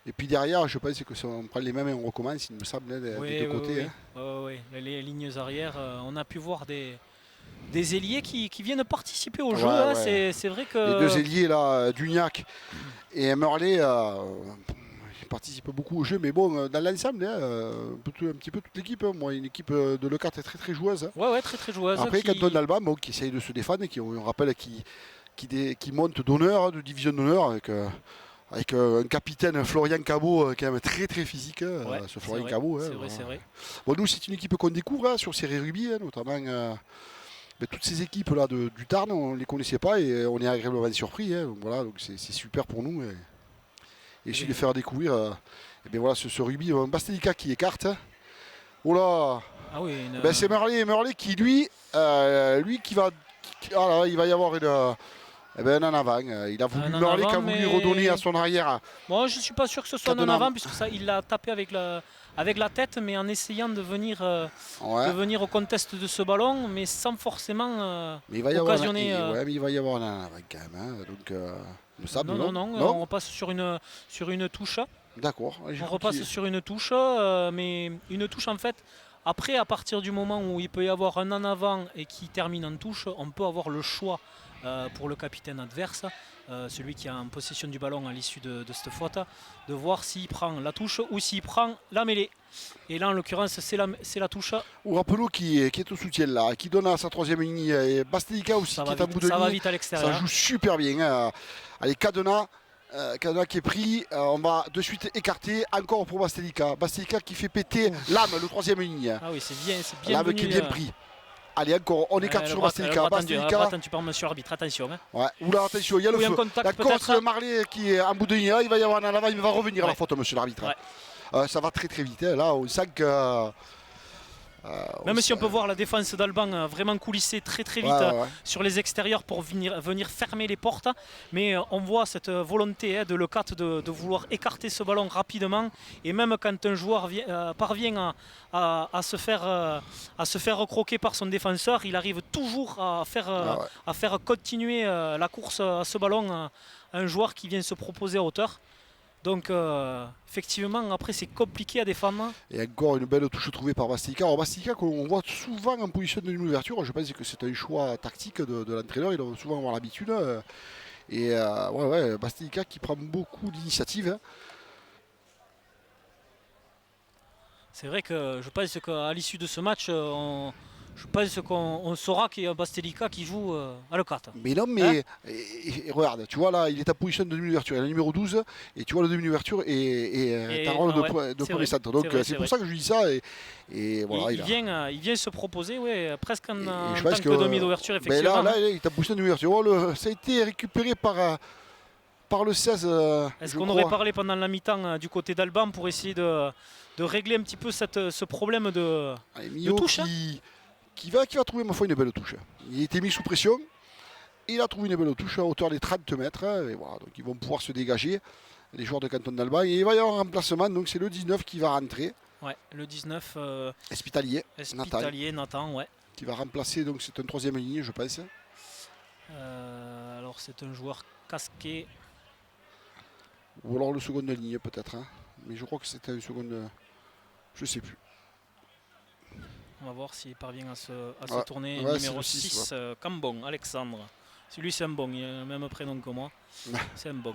[SPEAKER 2] Et puis derrière, je pense que si on prend les mêmes et on recommence, il me semble, des deux côtés.
[SPEAKER 3] Oui. Les lignes arrière, on a pu voir des ailiers qui viennent participer au jeu. Hein. C'est vrai que...
[SPEAKER 2] Les deux ailiers, là, Dugnac et Merlet, ils participent beaucoup au jeu. Mais bon, dans l'ensemble, un petit peu toute l'équipe. Moi, une équipe de Le 4 est très joueuse.
[SPEAKER 3] Ouais, très joueuse.
[SPEAKER 2] Après, Canton Alban, qui essaye de se défendre et on rappelle qui monte d'honneur, de division d'honneur avec un capitaine Florian Cabot qui est quand même très physique. Ce Florian Cabot.
[SPEAKER 3] C'est vrai.
[SPEAKER 2] Bon, nous, c'est une équipe qu'on découvre sur Série Rugby, notamment... toutes ces équipes-là du Tarn, on ne les connaissait pas et on est agréablement surpris. Donc voilà, donc c'est super pour nous. Et essayer de faire découvrir ce rugby. Bastelica qui écarte. Oh là, c'est Merlet qui, lui qui va... il va y avoir un en avant. Il a voulu Merlet qui a voulu redonner à son arrière.
[SPEAKER 3] Moi, je ne suis pas sûr que ce soit un en avant, puisque ça, il l'a tapé avec la tête, mais en essayant de venir au contest de ce ballon, mais sans forcément occasionner...
[SPEAKER 2] mais il va y avoir un en avant quand même. Hein. Donc, me semble,
[SPEAKER 3] non, on repasse sur une touche.
[SPEAKER 2] D'accord.
[SPEAKER 3] On repasse sur une touche, mais une touche en fait... Après, à partir du moment où il peut y avoir un en avant et qui termine en touche, on peut avoir le choix pour le capitaine adverse, celui qui est en possession du ballon à l'issue de cette faute, de voir s'il prend la touche ou s'il prend la mêlée. Et là, en l'occurrence, c'est la touche.
[SPEAKER 2] Ou Rappeneau qui est au soutien là, qui donne à sa troisième ligne. Et Bastelica aussi qui est à bout de ligne.
[SPEAKER 3] Ça va vite à l'extérieur.
[SPEAKER 2] Ça joue super bien. Allez, Cadena qui est pris, on va de suite écarter encore pour Bastelica. Bastelica qui fait péter l'âme, le troisième ligne.
[SPEAKER 3] Ah oui, c'est bien
[SPEAKER 2] l'âme qui est bien pris. Allez, encore, on écarte sur Bastelica.
[SPEAKER 3] Tu parles, monsieur l'arbitre, attention. Hein.
[SPEAKER 2] Ouais. Oula, attention, il y a le feu. La course de Marley qui est en bout de ligne. Là, il va y avoir un en avant, il va revenir la faute, monsieur l'arbitre. Ouais. Ça va très vite. Hein. Là, on sent que...
[SPEAKER 3] Même si on peut voir la défense d'Alban vraiment coulisser très vite sur les extérieurs pour venir fermer les portes, mais on voit cette volonté de Le 4 de vouloir écarter ce ballon rapidement, et même quand un joueur parvient à se faire recroquer par son défenseur, il arrive toujours à faire continuer la course à ce ballon à un joueur qui vient se proposer à hauteur. Donc effectivement, après c'est compliqué à défendre.
[SPEAKER 2] Et encore une belle touche trouvée par Bastelica. Alors Bastelica qu'on voit souvent en position de l'ouverture, je pense que c'est un choix tactique de l'entraîneur, il doit souvent avoir l'habitude. Et Bastelica qui prend beaucoup d'initiative. Hein.
[SPEAKER 3] C'est vrai que je pense qu'à l'issue de ce match, je pense qu'on saura qu'il y a Bastelica qui joue à Le 4.
[SPEAKER 2] Mais non, mais regarde, tu vois là, il est en position de demi-ouverture, il est le numéro 12, et tu vois le demi-ouverture et un rôle de premier centre. Donc c'est pour ça que je dis ça. Et voilà,
[SPEAKER 3] il vient se proposer presque en tant que demi d'ouverture, effectivement.
[SPEAKER 2] Mais là, il est en position de demi-ouverture. Ça a été récupéré par le 16.
[SPEAKER 3] Est-ce qu'on aurait parlé pendant la mi-temps du côté d'Alban pour essayer de régler un petit peu ce problème de touche
[SPEAKER 2] qui va trouver ma foi une belle touche. Il était mis sous pression. Il a trouvé une belle touche à hauteur des 30 mètres. Et voilà, donc ils vont pouvoir se dégager, les joueurs de Canton d'Albang. Et il va y avoir un remplacement, donc c'est le 19 qui va rentrer.
[SPEAKER 3] Ouais, le 19.
[SPEAKER 2] Espitalier,
[SPEAKER 3] Nathan, ouais.
[SPEAKER 2] Qui va remplacer, donc c'est un troisième ligne, je pense.
[SPEAKER 3] Alors c'est un joueur casqué.
[SPEAKER 2] Ou alors le second de ligne peut-être. Hein. Mais je crois que c'était un second de... Je sais plus.
[SPEAKER 3] On va voir s'il parvient à se tourner. Numéro 6, Cambon, Alexandre. Lui c'est un bon, il a le même prénom que moi. C'est un bon.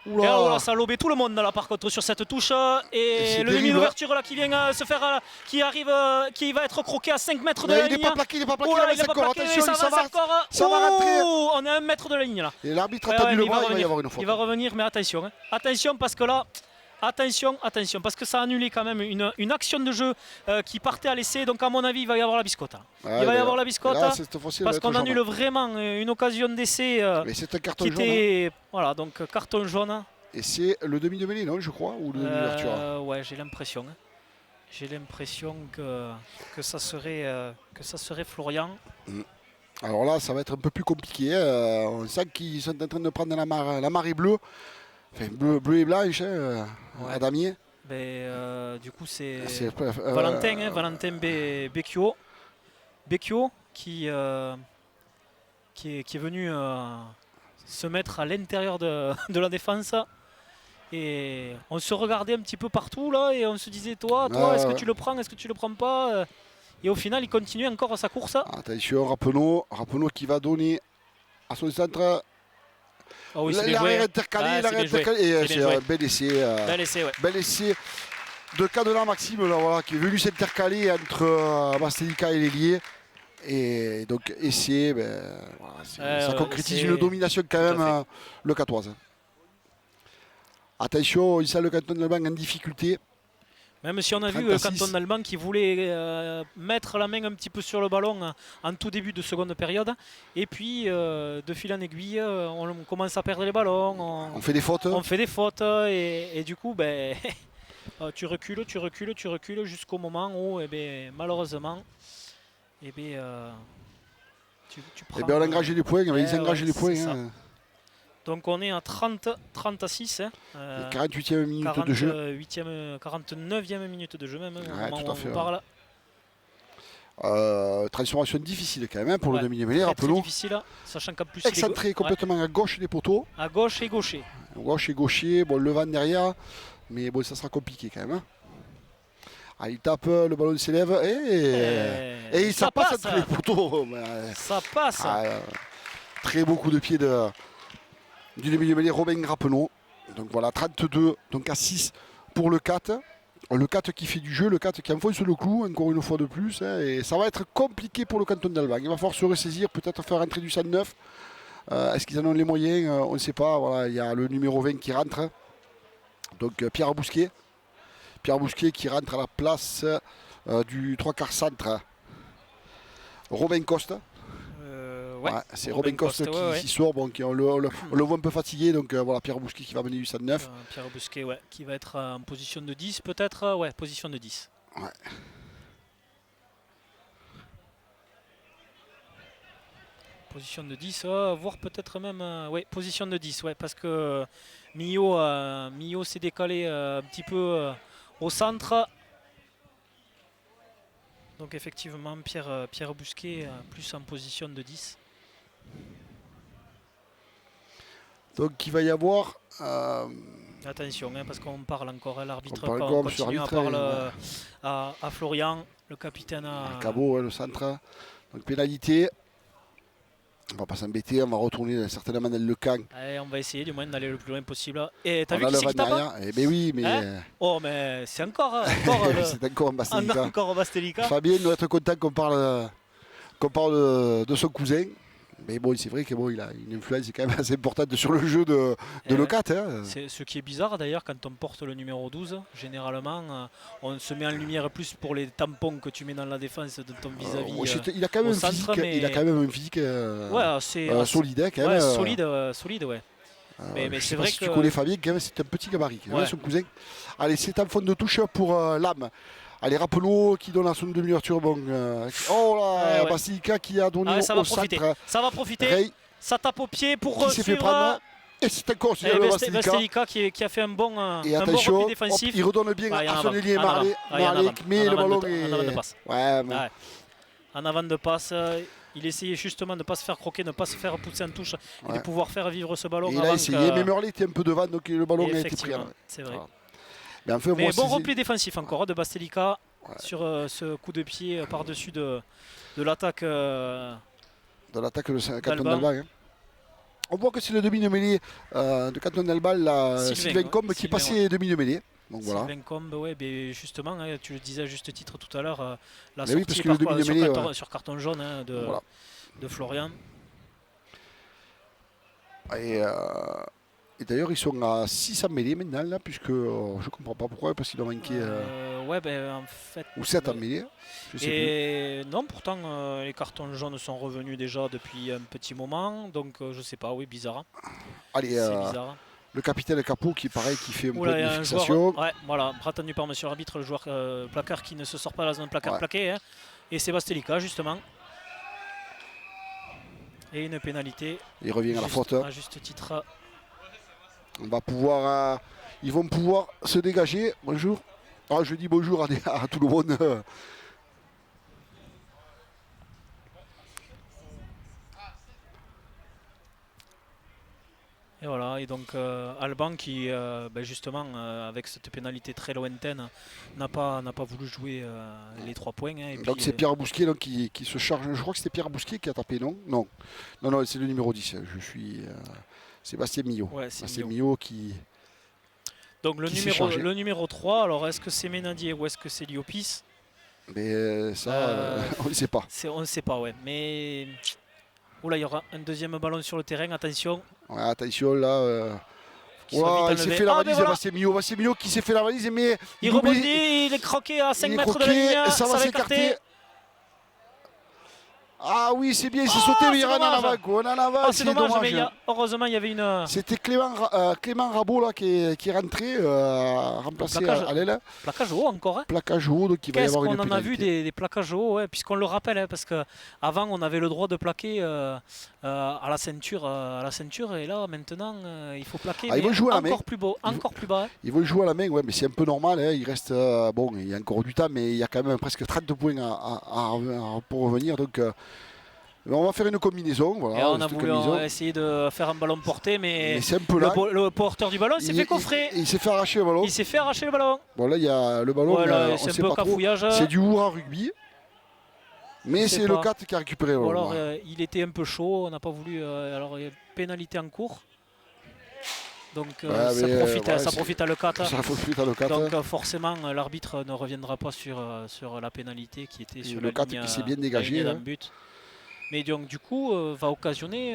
[SPEAKER 2] Oula.
[SPEAKER 3] Et alors, ça a lobé tout le monde là par contre sur cette touche. Et le demi d'ouverture là qui vient se faire, qui arrive, qui va être croqué à 5 mètres de la ligne.
[SPEAKER 2] Il n'est pas plaqué, il n'est pas plaqué.
[SPEAKER 3] Il est pas plaqué,
[SPEAKER 2] attention,
[SPEAKER 3] ça va encore.
[SPEAKER 2] Ça va rentrer.
[SPEAKER 3] On est à 1 mètre de la ligne là.
[SPEAKER 2] Et l'arbitre a tendu le bras, il va y avoir une faute.
[SPEAKER 3] Il va revenir, mais attention. Hein. Attention parce que là, attention, parce que ça a annulé quand même une action de jeu qui partait à l'essai. Donc à mon avis, il va y avoir la biscotte. Il va y avoir la biscotte parce qu'on annule vraiment une occasion d'essai.
[SPEAKER 2] Mais c'est un carton jaune.
[SPEAKER 3] Voilà, donc carton jaune.
[SPEAKER 2] Et c'est le demi de mêlée, non, je crois, ou l'ouverture.
[SPEAKER 3] Ouais, j'ai l'impression. Hein. J'ai l'impression que ça serait Florian.
[SPEAKER 2] Alors là, ça va être un peu plus compliqué. On sent qu'ils sont en train de prendre la marée bleue. Enfin, bleu et blanche, à Damier.
[SPEAKER 3] Du coup, c'est Valentin Becchio. Becchio qui est venu se mettre à l'intérieur de la défense. Et on se regardait un petit peu partout là et on se disait toi est-ce que tu le prends, est-ce que tu le prends pas, et au final il continue encore sa course.
[SPEAKER 2] Attention, Rappeneau qui va donner à son centre.
[SPEAKER 3] Oh oui,
[SPEAKER 2] l'arrière intercalé, et c'est un bel essai. Bel essai de Cadenas Maxime là, voilà, qui est venu s'intercaler entre Bastelica et l'Ailier. Et donc essai, voilà, ça concrétise une domination quand même le Catoise. Attention, il sent le Canton d'Albang en difficulté.
[SPEAKER 3] Même si on a vu le Canton d'Albang qui voulait mettre la main un petit peu sur le ballon en tout début de seconde période. Et puis, de fil en aiguille, on commence à perdre les ballons.
[SPEAKER 2] On fait des fautes.
[SPEAKER 3] On fait des fautes. Et du coup, tu recules jusqu'au moment où, malheureusement, tu prends...
[SPEAKER 2] on a engagé des points. Ils ont engagé des points. Hein.
[SPEAKER 3] Donc on est à 36.
[SPEAKER 2] 48e minute de jeu.
[SPEAKER 3] 49e minute de jeu même.
[SPEAKER 2] Tout à fait.
[SPEAKER 3] On parle.
[SPEAKER 2] Transformation difficile quand même pour le demi-mêlée, rappelons.
[SPEAKER 3] Difficile, sachant qu'en plus
[SPEAKER 2] excentré complètement à gauche des poteaux.
[SPEAKER 3] À gauche et gaucher.
[SPEAKER 2] Gauche et gaucher, bon, le vent derrière, mais bon, ça sera compliqué quand même. Il tape, le ballon s'élève et ça passe entre les poteaux.
[SPEAKER 3] Ça passe.
[SPEAKER 2] Très beau coup de pied du demi-mêlée Robin Rappeneau. Donc voilà, 32, donc à 6 pour le 4. Le 4 qui fait du jeu, le 4 qui enfonce le clou, encore une fois de plus. Et ça va être compliqué pour le Canton d'Albang. Il va falloir se ressaisir, peut-être faire entrer du 109. Est-ce qu'ils en ont les moyens? On ne sait pas. Voilà, il y a le numéro 20 qui rentre. Donc Pierre Bousquet. Pierre Bousquet qui rentre à la place du 3/4 centre. Robin Coste. C'est Robin Coste qui sort, bon, on le voit un peu fatigué, donc voilà, Pierre Bousquet qui va mener du 109.
[SPEAKER 3] Pierre Bousquet, qui va être en position de 10 peut-être, position de 10.
[SPEAKER 2] Ouais.
[SPEAKER 3] Position de 10, voire peut-être même, position de 10, parce que Millau s'est décalé un petit peu au centre. Donc effectivement, Pierre Bousquet plus en position de 10.
[SPEAKER 2] Donc il va y avoir...
[SPEAKER 3] Attention, parce qu'on parle encore à l'arbitre.
[SPEAKER 2] On
[SPEAKER 3] continue à parler à Florian, le capitaine.
[SPEAKER 2] Cabot, le centre. Donc pénalité. On va pas s'embêter, on va retourner certainement dans le camp.
[SPEAKER 3] On va essayer du moins d'aller le plus loin possible. Et t'as vu
[SPEAKER 2] qui
[SPEAKER 3] c'est qui tape?
[SPEAKER 2] Oui, mais...
[SPEAKER 3] mais c'est encore...
[SPEAKER 2] c'est encore Bastelica.
[SPEAKER 3] Encore Bastelica.
[SPEAKER 2] Fabien doit être content qu'on parle de son cousin. Mais bon, c'est vrai qu'il a une influence quand même assez importante sur le jeu de Locat. Hein.
[SPEAKER 3] C'est ce qui est bizarre d'ailleurs, quand on porte le numéro 12, généralement, on se met en lumière plus pour les tampons que tu mets dans la défense de ton vis-à-vis.
[SPEAKER 2] Il a quand même un physique solide. Quand même,
[SPEAKER 3] solide. Mais c'est vrai que...
[SPEAKER 2] Si tu connais Fabien, quand même, c'est un petit gabarit, son cousin. Allez, c'est en fond de touche pour Lame. Allez, Rappeneau qui donne la zone de miniature. Bastelica qui a donné au centre.
[SPEAKER 3] Ça va profiter. Ça tape au pied pour
[SPEAKER 2] qui s'est fait prendre. Et c'est encore sur le
[SPEAKER 3] Bastelica qui a fait un bon repli défensif.
[SPEAKER 2] Hop, il redonne bien à son ailier Marlik, mais le ballon est...
[SPEAKER 3] En avant de passe.
[SPEAKER 2] Ouais, mais...
[SPEAKER 3] En avant de passe, il essayait justement de ne pas se faire croquer, de ne pas se faire pousser en touche et de pouvoir faire vivre ce ballon.
[SPEAKER 2] Il a essayé, mais Merlet était un peu devant, donc le ballon a été pris.
[SPEAKER 3] C'est vrai.
[SPEAKER 2] Mais, enfin,
[SPEAKER 3] mais bon repli défensif encore de Bastelica sur ce coup de pied par-dessus de l'attaque.
[SPEAKER 2] De l'attaque de Canton d'Alban. On voit que c'est le demi de mêlée de Canton d'Alban, Sylvain Combe, qui passait demi de mêlée. Donc voilà.
[SPEAKER 3] Sylvain Combe, ouais, mais justement, tu le disais à juste titre tout à l'heure, la
[SPEAKER 2] sortie
[SPEAKER 3] parce que sur carton jaune de Florian.
[SPEAKER 2] Et d'ailleurs, ils sont à 600 mêlées maintenant, là, puisque je ne comprends pas pourquoi, parce qu'ils ont manqué.
[SPEAKER 3] En fait.
[SPEAKER 2] Ou 7 en mêlée.
[SPEAKER 3] Et non, pourtant, les cartons jaunes sont revenus déjà depuis un petit moment, donc je ne sais pas, oui, bizarre.
[SPEAKER 2] Allez, c'est bizarre. Le capitaine Capot qui pareil qui fait un peu de fixation.
[SPEAKER 3] Ouais, voilà, bras tendu par monsieur l'arbitre, le joueur placard qui ne se sort pas de la zone placard plaqué. Hein, et c'est Bastelica justement. Et une pénalité.
[SPEAKER 2] Il revient à la faute.
[SPEAKER 3] À juste titre.
[SPEAKER 2] On va pouvoir, ils vont pouvoir se dégager. Bonjour. Ah, je dis bonjour à tout le monde.
[SPEAKER 3] Et voilà, et donc Alban qui justement avec cette pénalité très lointaine n'a pas voulu jouer les 3 points. Hein, et
[SPEAKER 2] donc c'est Pierre Bousquet donc, qui se charge. Je crois que c'était Pierre Bousquet qui a tapé, non? Non, c'est le numéro 10. Je suis Sébastien Millot.
[SPEAKER 3] Ouais,
[SPEAKER 2] Sébastien Millot qui.
[SPEAKER 3] Donc le numéro 3, alors est-ce que c'est Ménadier ou est-ce que c'est Liopis?
[SPEAKER 2] Mais ça, on ne sait pas.
[SPEAKER 3] On ne sait pas, ouais. Mais là, il y aura un deuxième ballon sur le terrain, attention.
[SPEAKER 2] Ouais, attention là. Il s'est fait la valise, Sébastien Millot qui s'est fait la valise, mais
[SPEAKER 3] il rebondit, il est croqué à 5 mètres de la ligne, ça va s'écarter.
[SPEAKER 2] Ah oui, c'est bien, il s'est sauté, mais il y a un en avant.
[SPEAKER 3] C'est dommage, mais heureusement, il y avait une...
[SPEAKER 2] C'était Clément Rabot là, qui est rentré, remplacé à l'aile.
[SPEAKER 3] Plaquage haut encore. Hein.
[SPEAKER 2] Plaquage haut, donc il va y avoir une pénalité.
[SPEAKER 3] Qu'est-ce qu'on en a vu des plaquages hauts, ouais, puisqu'on le rappelle, hein, parce qu'avant, on avait le droit de plaquer à la ceinture, et là, maintenant, il faut plaquer encore plus bas. Hein.
[SPEAKER 2] Ils vont jouer à la main, ouais, mais c'est un peu normal. Hein, il reste, il y a encore du temps, mais il y a quand même presque 30 points pour revenir, donc... on va faire une combinaison. Voilà,
[SPEAKER 3] et on a voulu essayer de faire un ballon porté, mais
[SPEAKER 2] c'est un peu là.
[SPEAKER 3] Le porteur du ballon s'est fait coffrer.
[SPEAKER 2] Il s'est fait arracher le ballon. Bon, là, il y a le ballon.
[SPEAKER 3] Voilà, c'est un peu cafouillage.
[SPEAKER 2] C'est du Oura rugby. Mais c'est le 4 qui a récupéré.
[SPEAKER 3] Ou alors, il était un peu chaud. On n'a pas voulu. Alors, il y a pénalité en cours. Donc, ça profite à le 4.
[SPEAKER 2] Ça profite à le 4.
[SPEAKER 3] Donc, forcément, l'arbitre ne reviendra pas sur la pénalité qui était sur
[SPEAKER 2] le 4 qui s'est bien dégagé.
[SPEAKER 3] But. Mais donc du coup va occasionner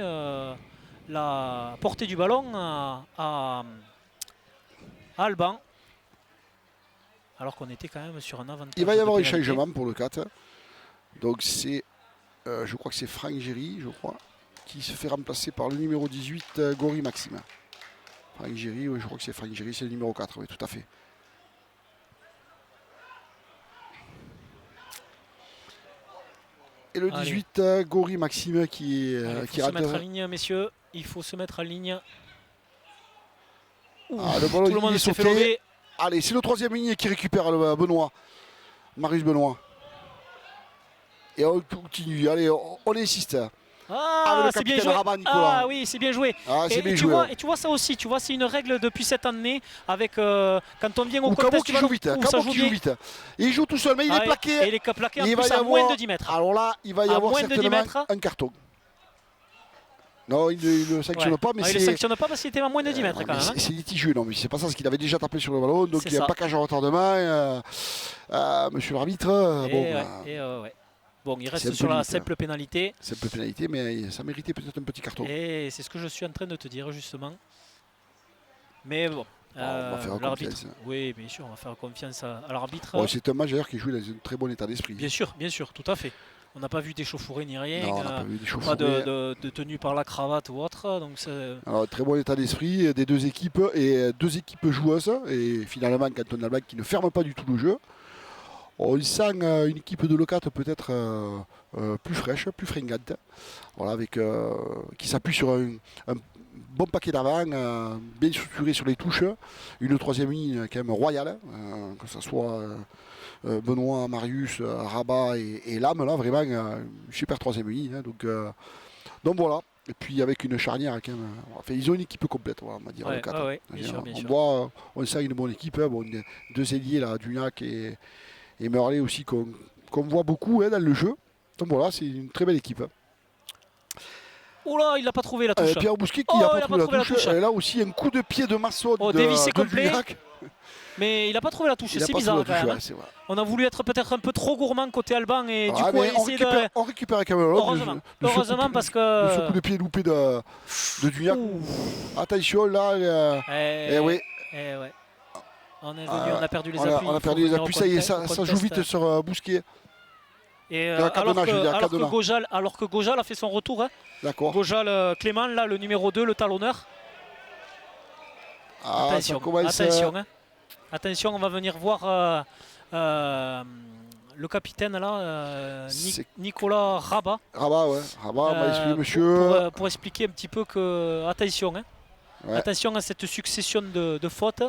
[SPEAKER 3] la portée du ballon à Alban. Alors qu'on était quand même sur un avantage.
[SPEAKER 2] Il va y avoir un changement pour le 4. Donc c'est, je crois que c'est Franck Géry, qui se fait remplacer par le numéro 18, Gori Maxime. Franck Géry, je crois que c'est Franck Géry, c'est le numéro 4, oui, tout à fait. Et le 18, Gori Maxime qui
[SPEAKER 3] faut se mettre en ligne, messieurs. Il faut se mettre en ligne.
[SPEAKER 2] Le ballon, tout le monde s'est fait lever. Allez, c'est le 3e ligne qui récupère le Benoît. Marius Benoît. Et on continue. Allez, on insiste.
[SPEAKER 3] C'est bien joué. Oui, c'est bien joué. Et tu vois ça aussi, c'est une règle depuis cette année avec quand on vient au contest,
[SPEAKER 2] qui joue vite. Il joue tout seul, mais il est plaqué.
[SPEAKER 3] Et il est plaqué en plus à moins de 10 mètres.
[SPEAKER 2] Alors là, il va y avoir certainement un carton. Non, il ne le sanctionne pas. Mais
[SPEAKER 3] il ne le sanctionne pas parce qu'il était à moins de 10 mètres quand même.
[SPEAKER 2] C'est litigieux, non, mais c'est pas ça, parce qu'il avait déjà tapé sur le ballon. Donc il y a un plaquage en retardement. Monsieur l'arbitre.
[SPEAKER 3] Bon, il reste sur la simple pénalité.
[SPEAKER 2] Simple pénalité, mais ça méritait peut-être un petit carton.
[SPEAKER 3] Et c'est ce que je suis en train de te dire, justement. Mais bon,
[SPEAKER 2] on va faire
[SPEAKER 3] l'arbitre. Oui, bien sûr, on va faire confiance à l'arbitre.
[SPEAKER 2] C'est un match d'ailleurs qui joue dans un très bon état d'esprit.
[SPEAKER 3] Bien sûr, tout à fait. On n'a pas vu d'échauffourée ni rien.
[SPEAKER 2] Non, on n'a pas vu d'échauffourée.
[SPEAKER 3] Pas de tenue par la cravate ou autre. Donc
[SPEAKER 2] alors, très bon état d'esprit des deux équipes et 2 équipes joueuses. Et finalement, Canton d'Alban qui ne ferme pas du tout le jeu. On sent une équipe de Leucate peut-être plus fraîche, plus fringante, voilà, avec, qui s'appuie sur un bon paquet d'avant, bien structuré sur les touches, une troisième ligne quand même royale, que ce soit Benoît, Marius, Rabat et Lame, là vraiment une super troisième ligne. Hein, donc voilà. Et puis avec une charnière quand même. Enfin, ils ont une équipe complète, voilà, on va dire.
[SPEAKER 3] Ouais, bien sûr.
[SPEAKER 2] On sent une bonne équipe. Hein, bon, deux ailiers là, Dugnac et Merlet aussi qu'on voit beaucoup hein, dans le jeu. Donc voilà, c'est une très belle équipe. Hein.
[SPEAKER 3] Oula, il n'a pas trouvé la touche.
[SPEAKER 2] Pierre Bousquet qui n'a pas trouvé la touche. Et là aussi un coup de pied de Masson de Dugnac.
[SPEAKER 3] Mais il n'a pas trouvé la touche, c'est bizarre quand même. Ouais, on a voulu être peut-être un peu trop gourmand côté Alban et du coup
[SPEAKER 2] on récupère quand même
[SPEAKER 3] heureusement parce que
[SPEAKER 2] ce coup de pied loupé de Dugnac. Attention là.
[SPEAKER 3] Oui. On est venu, on a perdu les appuis.
[SPEAKER 2] On a perdu les appuis, ça y est, ça joue vite sur Bousquet.
[SPEAKER 3] Et alors que Gojal a fait son retour. Hein.
[SPEAKER 2] D'accord.
[SPEAKER 3] Gojal Clément, là, le numéro 2, le talonneur. Attention. Hein. Attention, on va venir voir le capitaine là, Nicolas Rabat.
[SPEAKER 2] Rabat, on va expliquer, monsieur.
[SPEAKER 3] Pour expliquer un petit peu que. Attention, hein. Ouais. Attention à cette succession de fautes.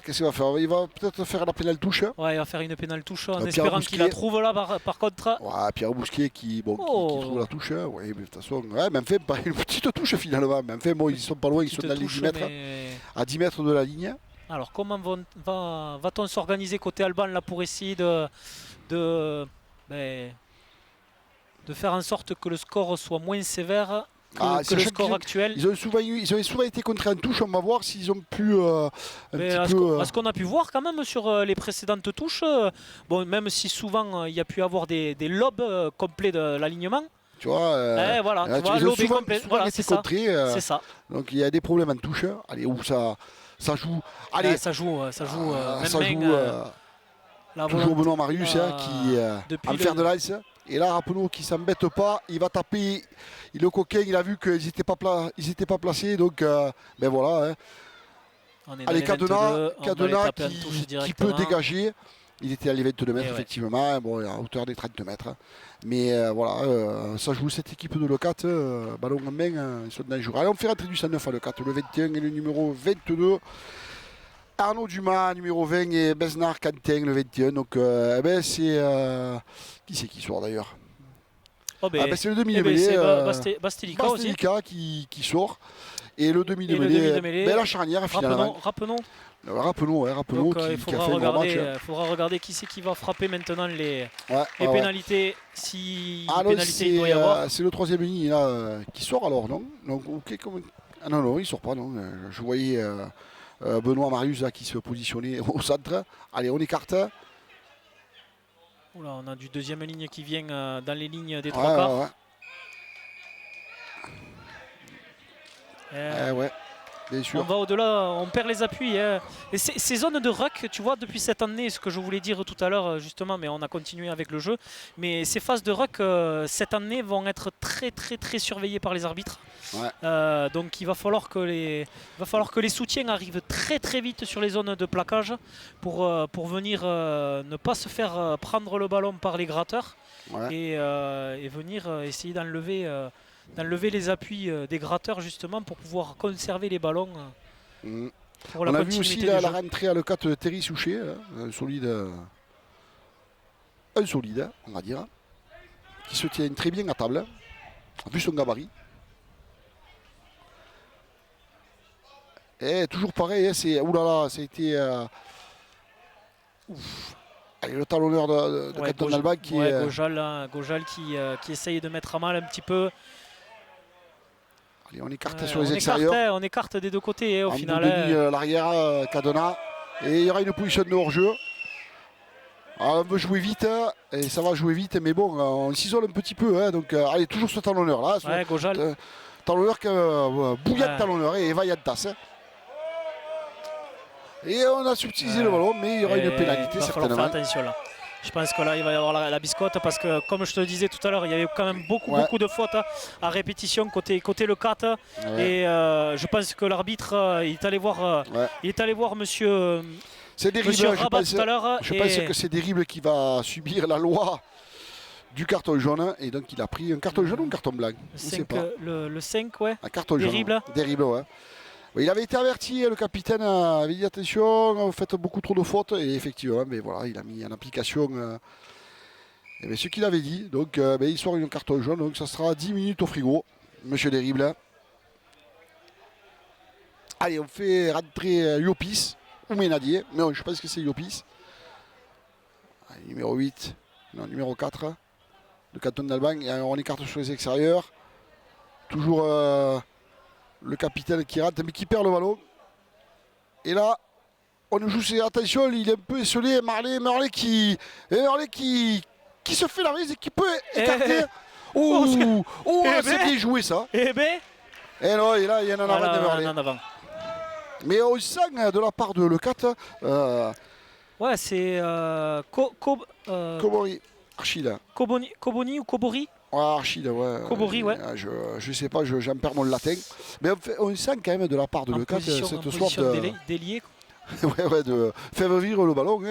[SPEAKER 2] Qu'est-ce qu'il va faire? Il va peut-être faire la pénale touche.
[SPEAKER 3] Ouais, il va faire une pénale touche en espérant qu'il la trouve là par contre.
[SPEAKER 2] Ouais, Pierre Bousquet qui trouve la touche. Ouais, mais de toute façon, même fait une petite touche finalement. Même fait, bon, ils sont pas loin, ils sont dans les 10 mètres. À 10 mètres de la ligne.
[SPEAKER 3] Alors comment va-t-on s'organiser côté Alban là pour essayer de faire en sorte que le score soit moins sévère que le score actuel.
[SPEAKER 2] Ils ont souvent été contre un touche, on va voir s'ils ont pu
[SPEAKER 3] ce qu'on a pu voir quand même sur les précédentes touches, bon, même si souvent il y a pu avoir des lobes complets de l'alignement.
[SPEAKER 2] Tu vois,
[SPEAKER 3] voilà,
[SPEAKER 2] ils ont souvent été contrés.
[SPEAKER 3] C'est ça.
[SPEAKER 2] Donc il y a des problèmes en touche. Allez, où ça joue. Allez,
[SPEAKER 3] ça joue.
[SPEAKER 2] Toujours Benoît Marius qui en fer de l'ice. Et là, Rappeneau qui s'embête pas, il va taper. Le coquin, il a vu qu'ils n'étaient pas placés. Donc, ben voilà. Hein. Allez, Cadena qui peut dégager. Il était à les 22 mètres, effectivement. Bon, à hauteur des 30 mètres. Mais voilà, ça joue cette équipe de Leucate. Ballon en main, ils sont dangereux. Allez, on fait rentrer du 109 à Leucate. Le 21 et le numéro 22. Arnaud Dumas, numéro 20, et Besnard Quentin, le 21. Donc, c'est. Qui c'est qui sort d'ailleurs? C'est le demi-mêlée. Bastelica qui sort. Et le demi-mêlée, la charnière finalement. Rappelons
[SPEAKER 3] il faudra regarder qui c'est qui va frapper maintenant les pénalités. Si pénalité il doit y avoir.
[SPEAKER 2] C'est le troisième ligne là, qui sort alors, non? Donc, non, il sort pas. Non. Je voyais Benoît Marius là, qui se positionnait au centre. Allez, on écarte.
[SPEAKER 3] Oula, on a du deuxième ligne qui vient dans les lignes des trois quarts.
[SPEAKER 2] Bien sûr.
[SPEAKER 3] On va au-delà, on perd les appuis. Et ces zones de ruck, tu vois, depuis cette année, ce que je voulais dire tout à l'heure justement, mais on a continué avec le jeu. Mais ces phases de ruck, cette année, vont être très très très surveillées par les arbitres. Ouais. Donc il va falloir que les soutiens arrivent très très vite sur les zones de plaquage pour venir ne pas se faire prendre le ballon par les gratteurs et venir essayer d'enlever les appuis des gratteurs justement pour pouvoir conserver les ballons pour la continuité.
[SPEAKER 2] On a vu aussi la rentrée à Leucate de Terry Souchet, un solide, on va dire, qui se tient très bien à table, vu son gabarit. Et toujours pareil, ça a été... Allez, le talonneur de Canton Alban qui est...
[SPEAKER 3] Gojal qui essaye de mettre à mal un petit peu.
[SPEAKER 2] Allez, on écarte sur les extérieurs.
[SPEAKER 3] On écarte des deux côtés au final.
[SPEAKER 2] L'arrière, Cadena. Et il y aura une position de hors-jeu. On veut jouer vite, et ça va jouer vite, mais bon, on s'isole un petit peu. Donc, allez, toujours ce talonneur là.
[SPEAKER 3] Gojal.
[SPEAKER 2] Talonneur, bouillant de talonneur et vaillantas. Et on a subtilisé le ballon, mais il y aura une pénalité certainement.
[SPEAKER 3] Faire attention là. Je pense que là il va y avoir la biscotte parce que comme je te le disais tout à l'heure, il y avait quand même beaucoup de fautes à répétition côté le 4. Et je pense que l'arbitre il est allé voir monsieur
[SPEAKER 2] C'est Derible,
[SPEAKER 3] Monsieur
[SPEAKER 2] je
[SPEAKER 3] Rabat
[SPEAKER 2] pense,
[SPEAKER 3] tout à l'heure.
[SPEAKER 2] je pense que c'est Derible qui va subir la loi du carton jaune. Et donc il a pris un carton jaune ou un carton blanc.
[SPEAKER 3] Le 5, ouais.
[SPEAKER 2] Un carton
[SPEAKER 3] Derible.
[SPEAKER 2] jaune. Derible, ouais. Il avait été averti, le capitaine avait dit attention, vous faites beaucoup trop de fautes. Et effectivement, mais voilà, il a mis en application ce qu'il avait dit. Donc il sort une carton jaune, donc ça sera 10 minutes au frigo, monsieur Derible. Allez, on fait rentrer Yopis ou Ménadier. Non, je pense que c'est Yopis. Allez, numéro 8, non, numéro 4, le canton d'Alban. On écarte sur les extérieurs. Toujours le capitaine qui rate, mais qui perd le ballon. Et là, on joue ses attention, il est un peu esselé. Marley qui se fait la mise et qui peut écarter. C'est bien joué ça.
[SPEAKER 3] Et
[SPEAKER 2] non, et là, il y en a un avant. Mais on sent de la part de Le4.
[SPEAKER 3] Ouais, c'est
[SPEAKER 2] Kobori, Archid.
[SPEAKER 3] Koboni ou Kobori.
[SPEAKER 2] Archid, ouais.
[SPEAKER 3] Kobori, ouais.
[SPEAKER 2] Je sais pas, j'en perds mon latin. Mais on sent quand même de la part de Le4 cette soif
[SPEAKER 3] délié.
[SPEAKER 2] de faire vivre le ballon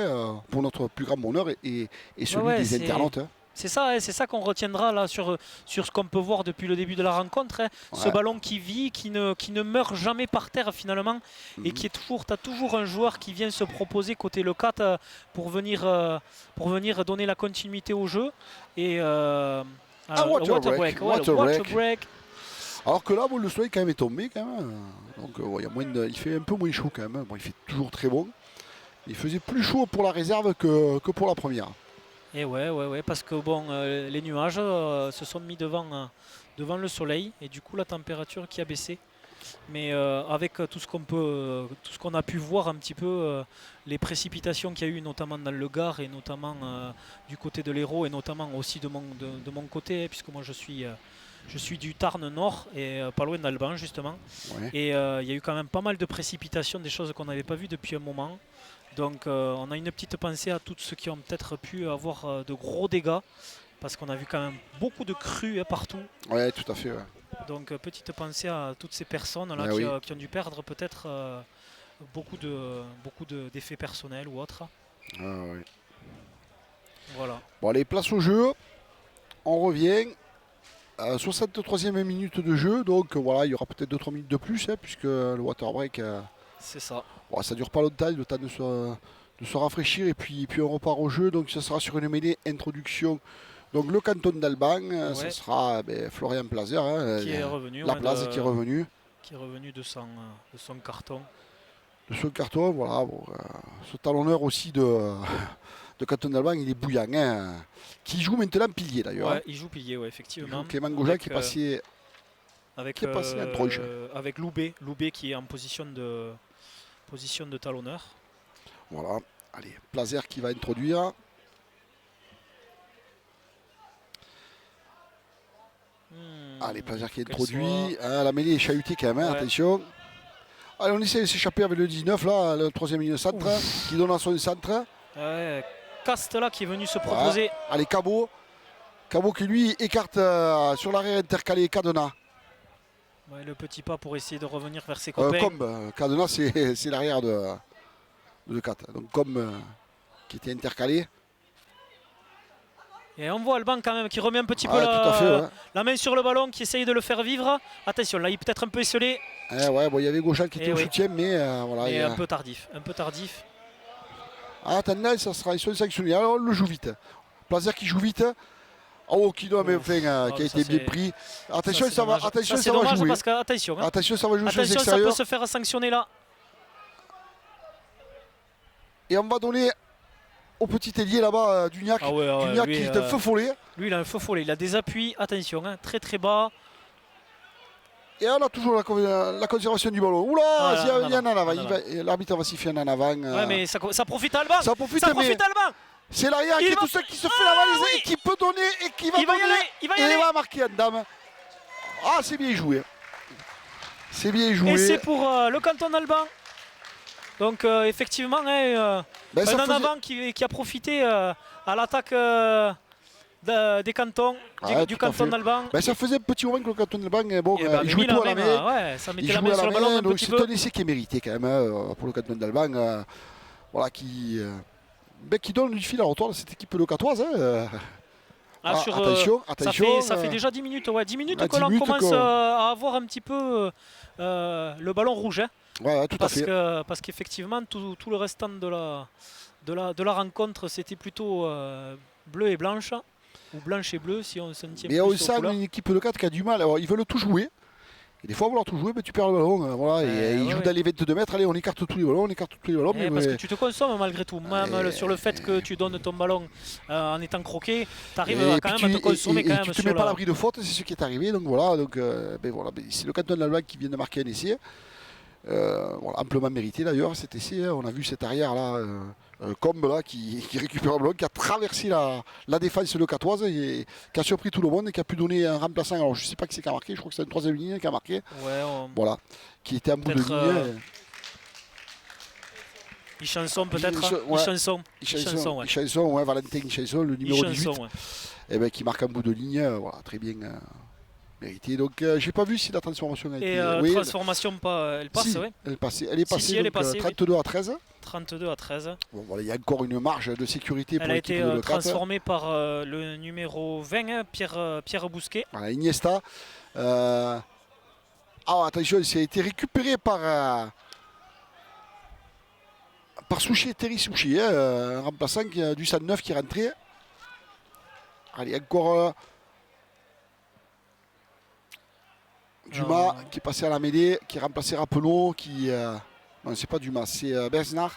[SPEAKER 2] pour notre plus grand bonheur et celui des internautes.
[SPEAKER 3] C'est ça qu'on retiendra là sur ce qu'on peut voir depuis le début de la rencontre. Ce ballon qui vit, qui ne meurt jamais par terre finalement, et qui est toujours, tu as toujours un joueur qui vient se proposer côté le 4 pour venir donner la continuité au jeu. Et water break.
[SPEAKER 2] Alors que là, le soleil quand même est tombé quand même. Donc il fait un peu moins chaud quand même. Bon, il fait toujours très bon. Il faisait plus chaud pour la réserve que pour la première.
[SPEAKER 3] Et ouais, parce que bon, les nuages se sont mis devant le soleil et du coup la température qui a baissé. Mais avec tout ce qu'on a pu voir un petit peu, les précipitations qu'il y a eu notamment dans le Gard et notamment du côté de l'Hérault et notamment aussi de mon côté, puisque moi je suis du Tarn Nord et pas loin d'Alban justement. Ouais. Et il y a eu quand même pas mal de précipitations, des choses qu'on n'avait pas vues depuis un moment. Donc on a une petite pensée à tous ceux qui ont peut-être pu avoir de gros dégâts, parce qu'on a vu quand même beaucoup de crues partout.
[SPEAKER 2] Ouais, tout à fait. Ouais.
[SPEAKER 3] Donc petite pensée à toutes ces personnes là qui ont dû perdre peut-être beaucoup d'effets personnels ou autres.
[SPEAKER 2] Ouais.
[SPEAKER 3] Voilà.
[SPEAKER 2] Bon allez, place au jeu. On revient. 63e minute de jeu, donc voilà, il y aura peut-être 2-3 minutes de plus, puisque le water break.
[SPEAKER 3] C'est ça.
[SPEAKER 2] Bon, ça dure pas longtemps, le temps de se rafraîchir et puis on repart au jeu. Donc ça sera sur une mêlée introduction. Donc le canton d'Alban, ça sera Florian Plazer
[SPEAKER 3] qui est revenu.
[SPEAKER 2] La place qui est revenu.
[SPEAKER 3] Qui est revenu de son carton.
[SPEAKER 2] De son carton, voilà. Bon, ce talonneur aussi de canton d'Alban, il est bouillant. Qui joue maintenant pilier d'ailleurs.
[SPEAKER 3] Ouais, il joue pilier, ouais, effectivement.
[SPEAKER 2] Clément Gauja qui est passé.
[SPEAKER 3] Avec Loubet qui est en position de talonneur.
[SPEAKER 2] Voilà, allez, Plazer qui va introduire. Allez, Plazer qui introduit. La mêlée est chahutée quand même, attention. Allez, on essaie de s'échapper avec le 19 là, le troisième ligne centre, qui donne à son centre.
[SPEAKER 3] Castela qui est venu se proposer.
[SPEAKER 2] Ouais. Allez, Cabot qui lui écarte sur l'arrière intercalé Cadena.
[SPEAKER 3] Ouais, le petit pas pour essayer de revenir vers ses copains.
[SPEAKER 2] Cadena, c'est l'arrière de 4. Donc qui était intercalé.
[SPEAKER 3] Et on voit Alban quand même qui remet un petit peu la main sur le ballon, qui essaye de le faire vivre. Attention, là il est peut-être un peu esselé.
[SPEAKER 2] Il y avait Gauchan qui était au soutien, mais voilà.
[SPEAKER 3] Et un peu tardif.
[SPEAKER 2] Attendez, ça sera sanctionné. Alors on le joue vite. Plazer qui joue vite. Qui a été bien pris. Attention, ça va jouer.
[SPEAKER 3] Parce que, attention,
[SPEAKER 2] ça va jouer sur les extérieurs.
[SPEAKER 3] Ça peut se faire sanctionner là.
[SPEAKER 2] Et on va donner au petit ailier là-bas, Dugnac. Dugnac qui est un feu follet.
[SPEAKER 3] Lui, il a un feu follet. Il a des appuis. Attention, très très bas.
[SPEAKER 2] Et on a toujours la conservation du ballon. Oula, il y en a en avant. L'arbitre va siffler en avant.
[SPEAKER 3] Ouais, mais ça profite à Alban.
[SPEAKER 2] Ça profite à Alban. C'est l'arrière qui est tout seul qui se fait la valise et qui peut donner et qui va donner. Il va marquer en dame. C'est bien joué.
[SPEAKER 3] Et c'est pour le canton d'Alban. Donc effectivement, un en avant qui a profité à l'attaque des cantons, du canton d'Alban.
[SPEAKER 2] Ça faisait un petit moment que le canton d'Alban, il jouait tout à la main.
[SPEAKER 3] Ça mettait la main sur le ballon un
[SPEAKER 2] donc
[SPEAKER 3] petit
[SPEAKER 2] c'est
[SPEAKER 3] peu.
[SPEAKER 2] un essai qui est mérité quand même pour le canton d'Alban. voilà, qui donne du fil à retordre cette équipe locatoise. Hein. Attention, attention.
[SPEAKER 3] Ça fait déjà 10 minutes, ouais, 10 minutes
[SPEAKER 2] Ah,
[SPEAKER 3] que
[SPEAKER 2] 10
[SPEAKER 3] l'on
[SPEAKER 2] minutes
[SPEAKER 3] commence à avoir un petit peu le ballon rouge. Hein,
[SPEAKER 2] Ouais, tout à fait.
[SPEAKER 3] parce qu'effectivement, tout le restant de la rencontre, c'était plutôt bleu et blanche, ou blanche et bleu si on s'en tient
[SPEAKER 2] Mais
[SPEAKER 3] plus
[SPEAKER 2] on
[SPEAKER 3] aux
[SPEAKER 2] sent
[SPEAKER 3] couleurs.
[SPEAKER 2] une équipe locale qui a du mal. Alors, ils veulent tout jouer. Et des fois, vouloir tout jouer, mais tu perds le ballon. Voilà, et ils jouent dans les 22 mètres. Allez, on écarte tous les ballons,
[SPEAKER 3] Parce que tu te consommes malgré tout. Même sur le fait que tu donnes ton ballon en étant croqué, tu arrives quand même à te consommer quand même.
[SPEAKER 2] Tu te mets pas à l'abri de faute, c'est ce qui est arrivé. Donc voilà, c'est le canton de la Loire qui vient de marquer un essai. Voilà, amplement mérité d'ailleurs cet essai. On a vu cet arrière là, Combe là, qui récupère le ballon, qui a traversé la défense locatoise et qui a surpris tout le monde et qui a pu donner un remplaçant. Alors je sais pas qui c'est qui a marqué, je crois que c'est une troisième ligne qui a marqué.
[SPEAKER 3] Ouais,
[SPEAKER 2] voilà, qui était en bout de ligne.
[SPEAKER 3] Ichanson peut-être.
[SPEAKER 2] Ouais.
[SPEAKER 3] Ichanson,
[SPEAKER 2] ouais, Valentin Ichanson, le numéro 18,
[SPEAKER 3] ouais.
[SPEAKER 2] et ben, qui marque en bout de ligne. Voilà, très bien mérité. Donc j'ai pas vu si la transformation a été.
[SPEAKER 3] Et transformation, elle passe,
[SPEAKER 2] si,
[SPEAKER 3] oui.
[SPEAKER 2] Elle est passée,
[SPEAKER 3] elle est passée
[SPEAKER 2] 32 à 13.
[SPEAKER 3] 32 à 13.
[SPEAKER 2] Bon, voilà, il y a encore une marge de sécurité pour l'équipe de
[SPEAKER 3] Elle a été
[SPEAKER 2] Le Cat.
[SPEAKER 3] transformée par le numéro 20, Pierre Bousquet.
[SPEAKER 2] Voilà, Iniesta. Attention, ça a été récupéré par Souchet, Terry Souchet, un remplaçant du 109 qui est rentré. Allez, encore Dumas qui est passé à la mêlée, qui remplaçait Rappeneau, non, c'est pas Dumas, c'est Besnard.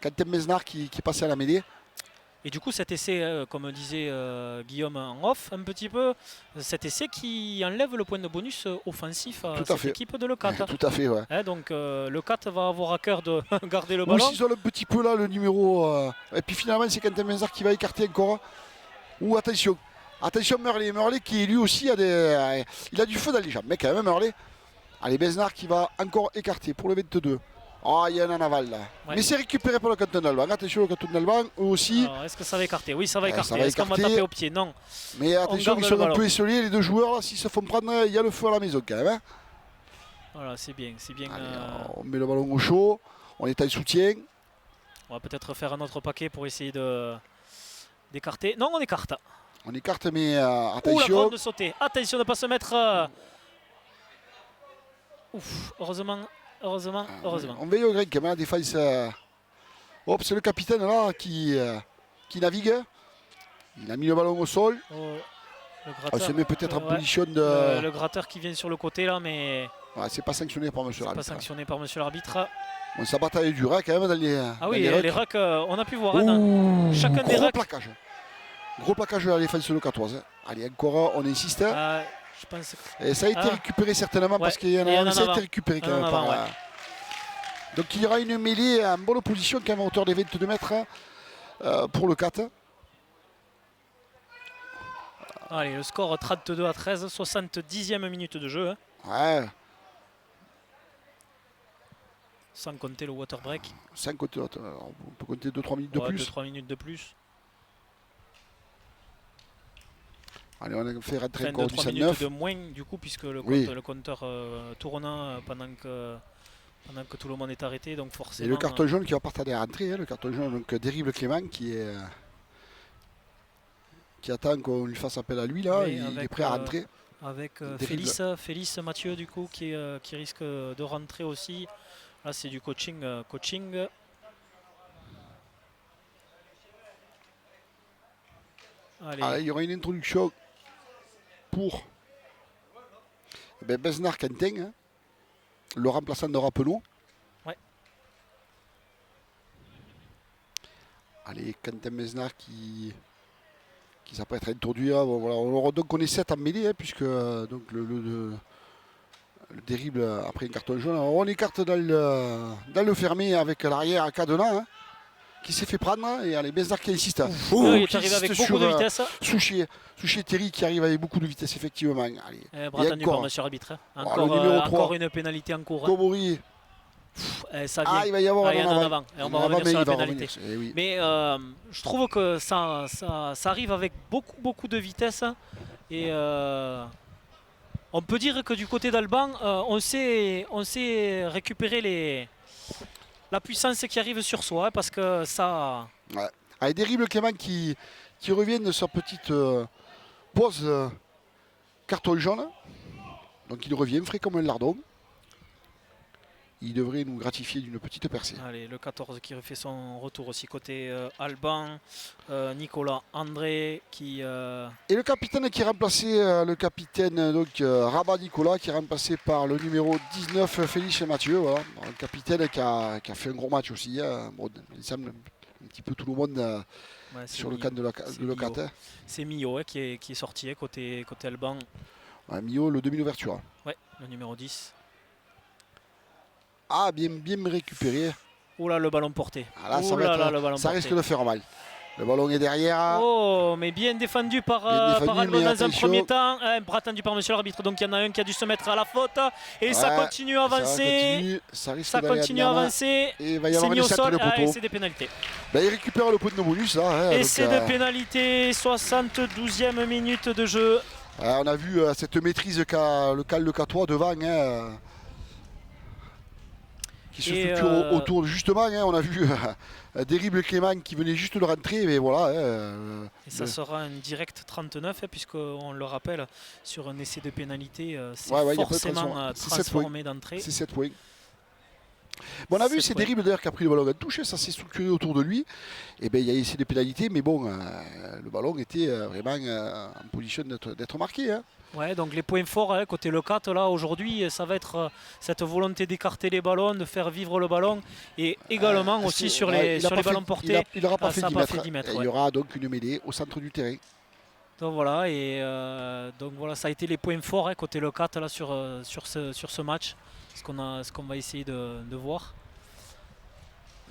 [SPEAKER 2] Quentin Besnard qui est passé à la mêlée.
[SPEAKER 3] Et du coup, cet essai, comme disait Guillaume en off un petit peu, cet essai qui enlève le point de bonus offensif à cette équipe de Le Cat.
[SPEAKER 2] Tout à fait, ouais.
[SPEAKER 3] Donc Le Cat va avoir à cœur de garder le
[SPEAKER 2] Moi
[SPEAKER 3] ballon.
[SPEAKER 2] aussi, ils ont un petit peu là le numéro. Et puis finalement, c'est Quentin Besnard qui va écarter encore. Ou attention. Attention Merlet qui lui aussi il a du feu dans les jambes. Mais quand même Merlet. Allez, Besnard qui va encore écarter pour le 22. Il y a un en aval là. Ouais. Mais c'est récupéré par le canton d'Alban. Attention, le canton d'Alban, eux aussi.
[SPEAKER 3] Est-ce que ça va écarter? Oui, ça va écarter. Est-ce qu'on va taper au pied? Non.
[SPEAKER 2] Mais attention, ils sont un peu isolés, les deux joueurs là. S'ils se font prendre, il y a le feu à la maison quand même. Hein.
[SPEAKER 3] Voilà, c'est bien.
[SPEAKER 2] Allez, on met le ballon au chaud. On est en soutien.
[SPEAKER 3] On va peut-être faire un autre paquet pour essayer d'écarter. Non, on écarte.
[SPEAKER 2] On écarte, mais attention.
[SPEAKER 3] La grande de sauter. Attention de ne pas se mettre. Ouf, heureusement.
[SPEAKER 2] On veille au grec, la défense. Hop, c'est le capitaine là qui navigue. Il a mis le ballon au sol. On se met peut-être en position de.
[SPEAKER 3] Le gratteur qui vient sur le côté là, mais.
[SPEAKER 2] Ouais, c'est pas sanctionné par monsieur l'arbitre.
[SPEAKER 3] C'est pas sanctionné par monsieur l'arbitre.
[SPEAKER 2] Bon, ça bataille du rack quand même dans les.
[SPEAKER 3] Ah oui, les racks, on a pu voir. Hein, chacun des racks.
[SPEAKER 2] Plaquage. Gros plaquage de la défense locatoise. Allez, encore, on insiste.
[SPEAKER 3] Je pense que...
[SPEAKER 2] Et ça a été récupéré certainement parce qu'il y en a ça a été récupéré quand même. Donc il y aura une mêlée en bonne position quand même à hauteur des 22 mètres pour le 4.
[SPEAKER 3] Allez, le score 32 à 13, 70e minute de jeu. Hein.
[SPEAKER 2] Ouais.
[SPEAKER 3] Sans compter le water break.
[SPEAKER 2] Sans compter, on peut compter 2-3 minutes de plus.
[SPEAKER 3] 2-3 minutes de plus.
[SPEAKER 2] Allez, on a fait rentrer
[SPEAKER 3] encore du 109. Minutes de moins du coup puisque le compteur tourne pendant que tout le monde est arrêté, donc forcément.
[SPEAKER 2] Et le carton jaune qui va partir à rentrer, le carton jaune donc d'Érible Clément qui attend qu'on lui fasse appel à lui là, il est prêt à rentrer.
[SPEAKER 3] Avec Félix Mathieu du coup qui risque de rentrer aussi. Là c'est du coaching.
[SPEAKER 2] Allez, il y aura une introduction pour Besnard Quentin, hein, le remplaçant de Rappeneau.
[SPEAKER 3] Ouais.
[SPEAKER 2] Allez, Quentin Besnard qui s'apprête à introduire. Bon, voilà, donc on est 7 en mêlée, hein, puisque donc le terrible après un carton jaune. Alors, on écarte dans le fermé avec l'arrière à cadenas. Hein, qui s'est fait prendre et allez, Besnard qui insiste.
[SPEAKER 3] Il est arrivé avec beaucoup de vitesse.
[SPEAKER 2] Souchet Terry qui arrive avec beaucoup de vitesse effectivement. Allez.
[SPEAKER 3] Bras tendu par monsieur l'arbitre. Encore une pénalité en cours.
[SPEAKER 2] Comori.
[SPEAKER 3] Il va
[SPEAKER 2] y avoir
[SPEAKER 3] un en avant. Et on va revenir sur la pénalité.
[SPEAKER 2] Oui.
[SPEAKER 3] Mais je trouve que ça arrive avec beaucoup de vitesse. Et on peut dire que du côté d'Alban, on sait récupérer la puissance qui arrive sur soi, hein, parce que ça...
[SPEAKER 2] Ouais. Avec Derrible Clément qui revient de sa petite pause carton jaune. Donc il revient frais comme un lardon. Il devrait nous gratifier d'une petite percée.
[SPEAKER 3] Allez, le 14 qui refait son retour aussi côté Alban, Nicolas André qui...
[SPEAKER 2] Et le capitaine qui est remplacé, le capitaine Rabat Nicolas, qui est remplacé par le numéro 19 Félix Mathieu. Voilà. Un capitaine qui a fait un gros match aussi. Hein. Bon, il semble un petit peu tout le monde sur le camp de Locat.
[SPEAKER 3] C'est Mio qui est sorti côté Alban.
[SPEAKER 2] Ouais, Mio, le demi-ouverture.
[SPEAKER 3] Ouais, le numéro 10.
[SPEAKER 2] Ah, bien récupéré.
[SPEAKER 3] Oh là, le ballon porté.
[SPEAKER 2] Ah là, ça risque de faire mal. Le ballon est derrière.
[SPEAKER 3] Oh, mais bien défendu par Alban dans un premier temps. Bras attendu par monsieur l'arbitre. Donc il y en a un qui a dû se mettre à la faute. Et ça continue à avancer. Ça continue à avancer.
[SPEAKER 2] Et il va y avoir une centre de poteau.
[SPEAKER 3] Et c'est des pénalités.
[SPEAKER 2] Ben, il récupère le point de bonus. Là,
[SPEAKER 3] et c'est des pénalités. 72e minute de jeu.
[SPEAKER 2] On a vu cette maîtrise qu'a le Cal Lecatois devant. Qui se structure autour justement, on a vu Derrible Clément qui venait juste de rentrer, mais voilà.
[SPEAKER 3] Et ça sera un direct 39, puisqu'on le rappelle, sur un essai de pénalité, c'est forcément transformé d'entrée.
[SPEAKER 2] C'est 7 points. Bon, on a vu, c'est Derrible d'ailleurs qui a pris le ballon à touche, ça s'est structuré autour de lui. Et bien il y a essai de pénalité, mais bon, le ballon était vraiment en position d'être marqué. Hein.
[SPEAKER 3] Ouais, donc les points forts côté Locat là aujourd'hui, ça va être cette volonté d'écarter les ballons, de faire vivre le ballon et également aussi sur les ballons portés.
[SPEAKER 2] Il n'aura pas fait 10
[SPEAKER 3] mètres.
[SPEAKER 2] Il y aura donc une mêlée au centre du terrain.
[SPEAKER 3] Donc voilà, donc voilà, ça a été les points forts côté Locat là sur ce match, ce qu'on va essayer de voir.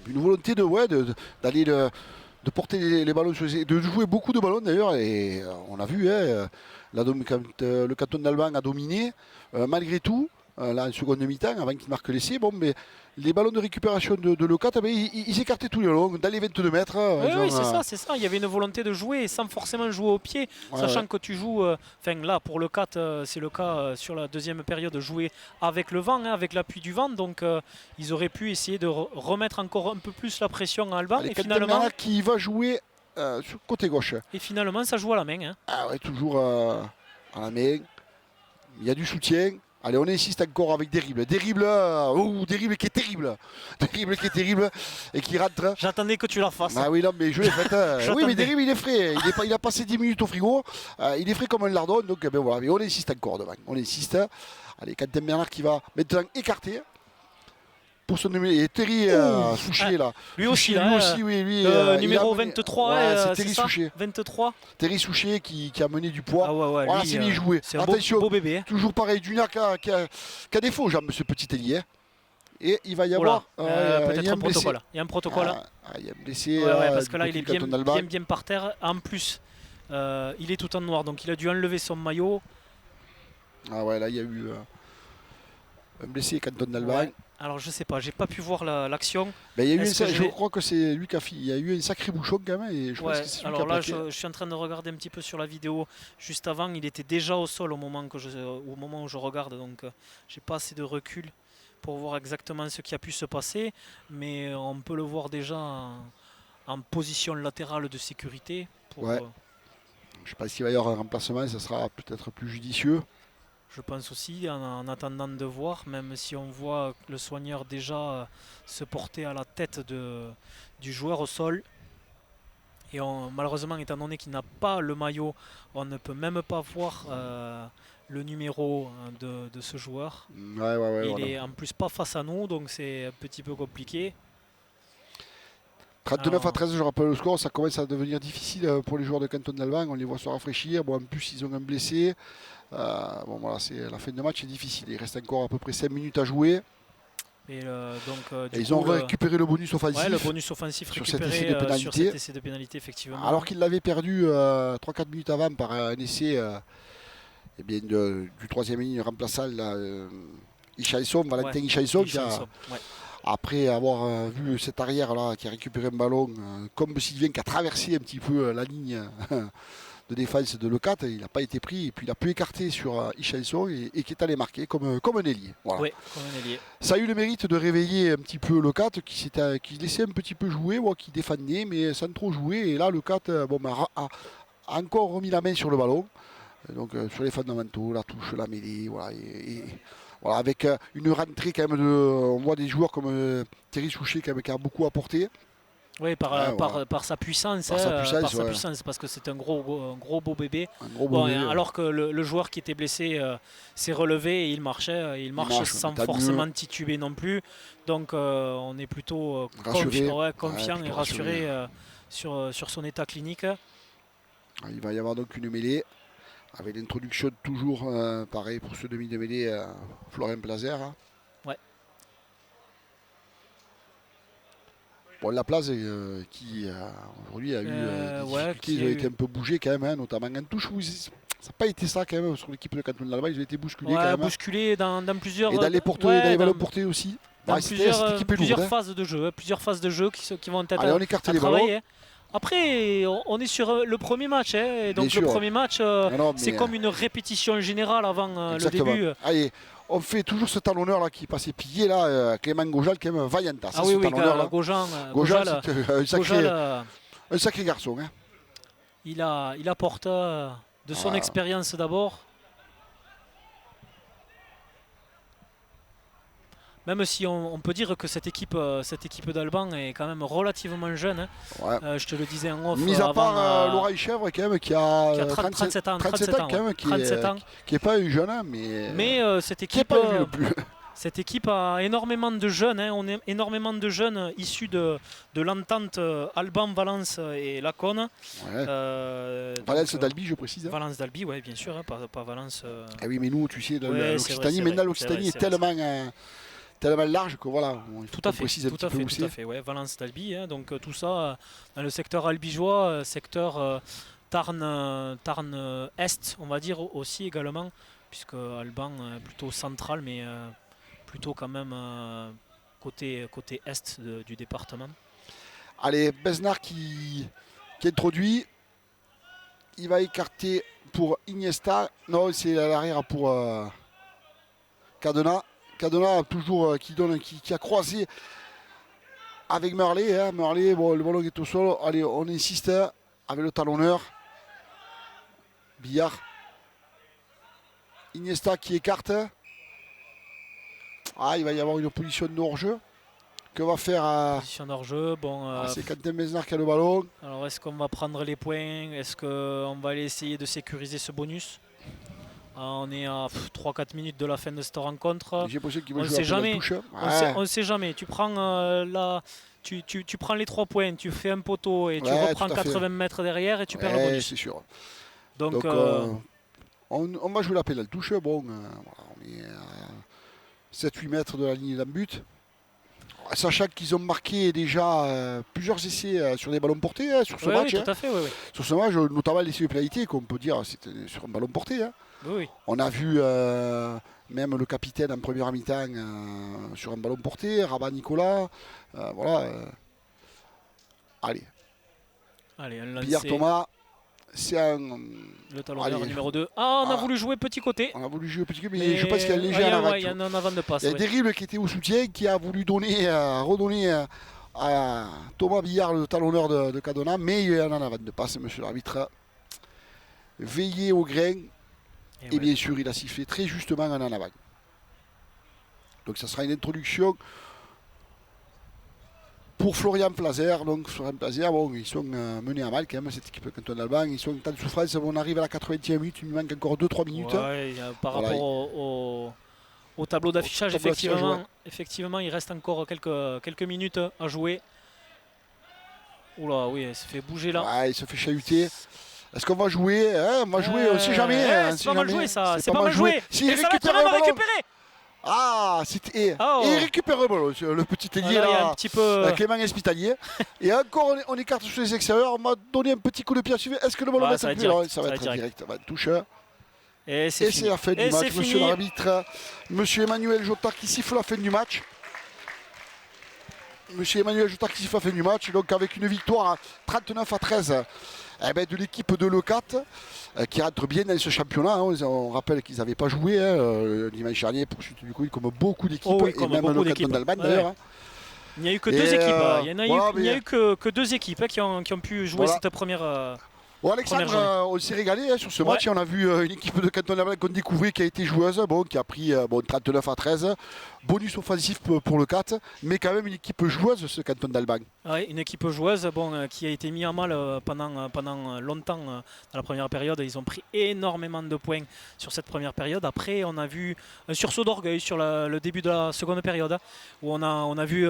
[SPEAKER 2] Une volonté d'aller de porter les ballons, de jouer beaucoup de ballons d'ailleurs, et on a vu quand le canton d'Alban a dominé, malgré tout, là en seconde mi-temps, avant qu'il marque l'essai, bon, mais les ballons de récupération de Locat, ils s'écartaient tous les longs, dans les 22 mètres.
[SPEAKER 3] Oui, c'est ça, il y avait une volonté de jouer sans forcément jouer au pied, sachant que tu joues, là pour Locat, c'est le cas sur la deuxième période, jouer avec le vent, avec l'appui du vent, donc ils auraient pu essayer de remettre encore un peu plus la pression à Alban.
[SPEAKER 2] Et finalement, qui va jouer sur le côté gauche.
[SPEAKER 3] Et finalement, ça joue à la main.
[SPEAKER 2] Ah ouais, toujours à la main. Il y a du soutien. Allez, on insiste encore avec Derrible. Derrible qui est terrible. Derrible qui est terrible et qui rentre.
[SPEAKER 3] J'attendais que tu la fasses.
[SPEAKER 2] Ah oui, non, mais je l'ai fait. Oui, mais Derrible, il est frais. Il a passé 10 minutes au frigo. Il est frais comme un lardon. Donc, ben voilà. Mais on insiste encore devant. On insiste. Allez, Quentin Bernard qui va maintenant écarter. Pour son numéro. Et Terry Souchet là.
[SPEAKER 3] Lui aussi,
[SPEAKER 2] oui.
[SPEAKER 3] Numéro 23,
[SPEAKER 2] c'est Terry Souchet.
[SPEAKER 3] 23.
[SPEAKER 2] Terry Souchet qui a mené du poids.
[SPEAKER 3] Ah
[SPEAKER 2] voilà, c'est bien joué.
[SPEAKER 3] C'est un beau bébé.
[SPEAKER 2] Toujours pareil, Dunac qui a des faux jambes, ce petit ailier. Et il va y avoir
[SPEAKER 3] peut-être un protocole. Il y a un protocole.
[SPEAKER 2] Il y a un blessé.
[SPEAKER 3] Parce que là, il est bien par terre. En plus, il est tout en noir, donc il a dû enlever son maillot.
[SPEAKER 2] Ah ouais, là, il y a eu un blessé canton d'Alban.
[SPEAKER 3] Ouais. Alors je sais pas, j'ai pas pu voir l'action.
[SPEAKER 2] Ben, je crois que c'est lui qui a fait. Il y a eu un sacré bouchon quand même. Et je pense que c'est
[SPEAKER 3] alors là, je suis en train de regarder un petit peu sur la vidéo. Juste avant, il était déjà au sol au moment où je regarde, donc j'ai pas assez de recul pour voir exactement ce qui a pu se passer. Mais on peut le voir déjà en position latérale de sécurité.
[SPEAKER 2] Je sais pas s'il va y avoir un remplacement, ça sera peut-être plus judicieux.
[SPEAKER 3] Je pense aussi, en attendant de voir, même si on voit le soigneur déjà se porter à la tête du joueur au sol. Et malheureusement, étant donné qu'il n'a pas le maillot, on ne peut même pas voir le numéro de ce joueur. Il est en plus pas face à nous, donc c'est un petit peu compliqué.
[SPEAKER 2] 39-13, je rappelle le score, ça commence à devenir difficile pour les joueurs de Canton d'Alban. On les voit se rafraîchir. Bon, en plus, ils ont un blessé. Voilà, la fin de match est difficile. Il reste encore à peu près 5 minutes à jouer. Et ils ont récupéré le bonus offensif.
[SPEAKER 3] Ouais, le bonus offensif
[SPEAKER 2] sur
[SPEAKER 3] récupéré sur cet essai de pénalité, effectivement.
[SPEAKER 2] Alors qu'ils l'avaient perdu 3-4 minutes avant par un essai du troisième ligne remplaçant Valentin Ishaïsson. Après avoir vu cet arrière là qui a récupéré un ballon, comme Sylvain qui a traversé un petit peu la ligne défense de Lecate, il n'a pas été pris et puis il a pu écarter sur Ichanson et qui est allé marquer comme un ailier. Voilà.
[SPEAKER 3] Oui, comme un ailier.
[SPEAKER 2] Ça a eu le mérite de réveiller un petit peu Lecate qui laissait un petit peu jouer, qui défendait mais sans trop jouer. Et là Lecate a encore remis la main sur le ballon. Donc sur les fondamentaux, la touche, la mêlée, voilà, voilà, avec une rentrée quand même on voit des joueurs comme Thierry Souchet quand même, qui a beaucoup apporté.
[SPEAKER 3] Oui, par sa puissance. Par sa puissance, parce que c'est un gros beau bébé. Alors que le joueur qui était blessé s'est relevé et il marche sans forcément tituber non plus. Donc on est plutôt confiant et rassuré sur son état clinique.
[SPEAKER 2] Il va y avoir donc une mêlée. Avec l'introduction toujours pareil pour ce demi de mêlée Florian Plazer.
[SPEAKER 3] Ouais.
[SPEAKER 2] Bon, la place qui aujourd'hui a eu des difficultés, ils ont été un peu bougés quand même, notamment en touche. Ça n'a pas été ça quand même sur l'équipe de Canton de l'Alba, ils ont été bousculés quand même.
[SPEAKER 3] Bousculés dans plusieurs.
[SPEAKER 2] Et dans les portées, dans les ballons portés aussi.
[SPEAKER 3] Dans plusieurs phases de jeu, qui vont être.
[SPEAKER 2] Allez, on écarte les ballons.
[SPEAKER 3] Après, on est sur le premier match. Et donc le premier match, c'est comme une répétition générale avant le début.
[SPEAKER 2] Allez, on fait toujours ce talonneur là qui passait pillé là, Clément Gojal, quand même vaillantas.
[SPEAKER 3] Ah oui, Gojal,
[SPEAKER 2] un sacré garçon. Hein.
[SPEAKER 3] Il apporte de son expérience d'abord. Même si on peut dire que cette équipe d'Alban est quand même relativement jeune. Hein.
[SPEAKER 2] Ouais.
[SPEAKER 3] Je te le disais en off.
[SPEAKER 2] Mis à part Laura Chèvre quand même, qui a
[SPEAKER 3] 37 ans
[SPEAKER 2] quand même, qui n'est pas une jeune, hein, mais
[SPEAKER 3] cette équipe, cette équipe a énormément de jeunes. Hein. On a énormément de jeunes issus de l'entente Alban-Valence et Laconne.
[SPEAKER 2] Ouais. Valence d'Albi, je précise. Hein.
[SPEAKER 3] Valence d'Albi, oui, bien sûr, hein, pas Valence.
[SPEAKER 2] Ah oui, mais nous, tu sais, l'Occitanie, maintenant l'Occitanie est tellement large que voilà,
[SPEAKER 3] tout à fait, ouais, Valence d'Albi, hein, donc tout ça dans le secteur albigeois, secteur Tarn Est, on va dire aussi également, puisque Alban est plutôt central, mais plutôt quand même côté Est du département.
[SPEAKER 2] Allez, Besnard qui introduit, il va écarter pour Iniesta, non c'est à l'arrière pour Cadena. Cadena toujours qui a croisé avec Merlet. Hein. Merlet, bon, le ballon est au sol. Allez, on insiste avec le talonneur. Billard. Iniesta qui écarte. Il va y avoir une position de hors-jeu. Que va faire
[SPEAKER 3] position hors-jeu, bon.
[SPEAKER 2] C'est Quentin Besnard qui a le ballon.
[SPEAKER 3] Alors est-ce qu'on va prendre les points? Est-ce qu'on va aller essayer de sécuriser ce bonus? On est à 3-4 minutes de la fin de cette rencontre. On ne sait jamais. On sait jamais. Tu prends tu prends les 3 points, tu fais un poteau et tu reprends 80 mètres derrière et tu perds le bonus.
[SPEAKER 2] C'est sûr.
[SPEAKER 3] Donc
[SPEAKER 2] on va jouer la pénale touche. Bon, on est à 7-8 mètres de la ligne d'un but. Sachant qu'ils ont marqué déjà plusieurs essais sur des ballons portés sur ce match.
[SPEAKER 3] Oui, tout à fait, oui.
[SPEAKER 2] Sur ce match, notamment l'essai de pénalité, qu'on peut dire c'était sur un ballon porté. Hein.
[SPEAKER 3] Oui.
[SPEAKER 2] On a vu même le capitaine en première mi-temps sur un ballon porté, Rabat Nicolas. Voilà. Allez, un lancé. Billard Thomas, c'est un.
[SPEAKER 3] Le talonneur numéro 2. On a voulu jouer petit côté.
[SPEAKER 2] On a voulu jouer petit côté, mais je pense qu'il y a un léger avant.
[SPEAKER 3] Il y a un avant de passe.
[SPEAKER 2] Il y a Derible qui était au soutien, qui a voulu redonner à Thomas Billard le talonneur de Cadena, mais il y a un avant de passe, monsieur l'arbitre. Veillez au grain. Et bien sûr, il a sifflé très justement en avant. Donc ça sera une introduction pour Florian Plazer. Donc Florian Plazer, bon, ils sont menés à mal quand même, cette équipe de Canton d'Alban. Ils sont en temps de souffrance, on arrive à la 80e minute, il nous manque encore 2-3 minutes.
[SPEAKER 3] Ouais, par rapport au tableau d'affichage, effectivement, il reste encore quelques minutes à jouer. Oula, oui, il se fait bouger là.
[SPEAKER 2] Ouais, il se fait chahuter. Est-ce qu'on va jouer On va jouer, on ne sait jamais.
[SPEAKER 3] C'est pas mal joué ça, c'est pas mal joué.
[SPEAKER 2] S'il récupère le ballon. Il récupère le ballon, le petit ailier là, Clément Espitalier. Et encore, on écarte sur les extérieurs. On m'a donné un petit coup de pied à suivre. Est-ce que le ballon va être plus? Ça va être direct. Touche. Et c'est la fin du match, monsieur l'arbitre. Monsieur Emmanuel Jotard qui siffle la fin du match. Monsieur Emmanuel Joutartif a fait du match, donc avec une victoire 39-13 de l'équipe de Leucate qui rentre bien dans ce championnat. Hein. On rappelle qu'ils n'avaient pas joué dimanche dernier pour chute du Covid comme beaucoup d'équipes,
[SPEAKER 3] et
[SPEAKER 2] même le canton d'Albane d'ailleurs.
[SPEAKER 3] Il n'y a eu que deux équipes. Il n'y a eu que deux équipes qui ont pu jouer cette première.
[SPEAKER 2] Alexandre, on s'est régalé sur ce match. On a vu une équipe de canton d'Albane qu'on découvrait qui a été joueuse, qui a pris 39-13. Bonus offensif pour le 4, mais quand même une équipe joueuse, ce canton d'Albane.
[SPEAKER 3] Oui, une équipe joueuse qui a été mise en mal pendant longtemps dans la première période. Ils ont pris énormément de points sur cette première période. Après, on a vu un sursaut d'orgueil sur le début de la seconde période, où on a vu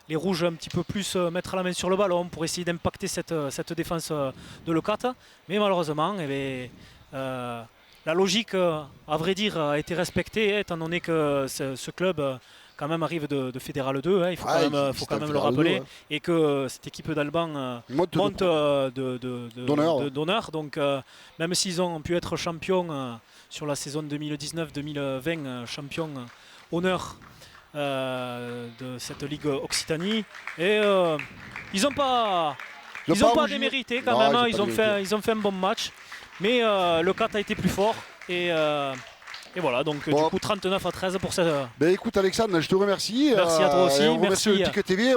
[SPEAKER 3] les rouges un petit peu plus mettre la main sur le ballon pour essayer d'impacter cette défense de Leucate. Mais malheureusement, la logique, à vrai dire, a été respectée, étant donné que ce club quand même arrive de Fédéral 2, il faut quand même le rappeler, et que cette équipe d'Alban monte d'honneur. Donc même s'ils ont pu être champions sur la saison 2019-2020, champions honneur de cette Ligue Occitanie, et ils n'ont pas démérité quand même, ils ont fait un bon match. Mais le 4 a été plus fort et voilà, donc du coup 39-13 pour ça.
[SPEAKER 2] Écoute Alexandre, je te remercie.
[SPEAKER 3] Merci à toi aussi.
[SPEAKER 2] On remercie le Ticket TV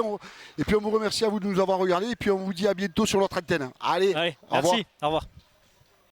[SPEAKER 2] et puis on vous remercie à vous de nous avoir regardé et puis on vous dit à bientôt sur notre antenne. Allez,
[SPEAKER 3] merci, au revoir.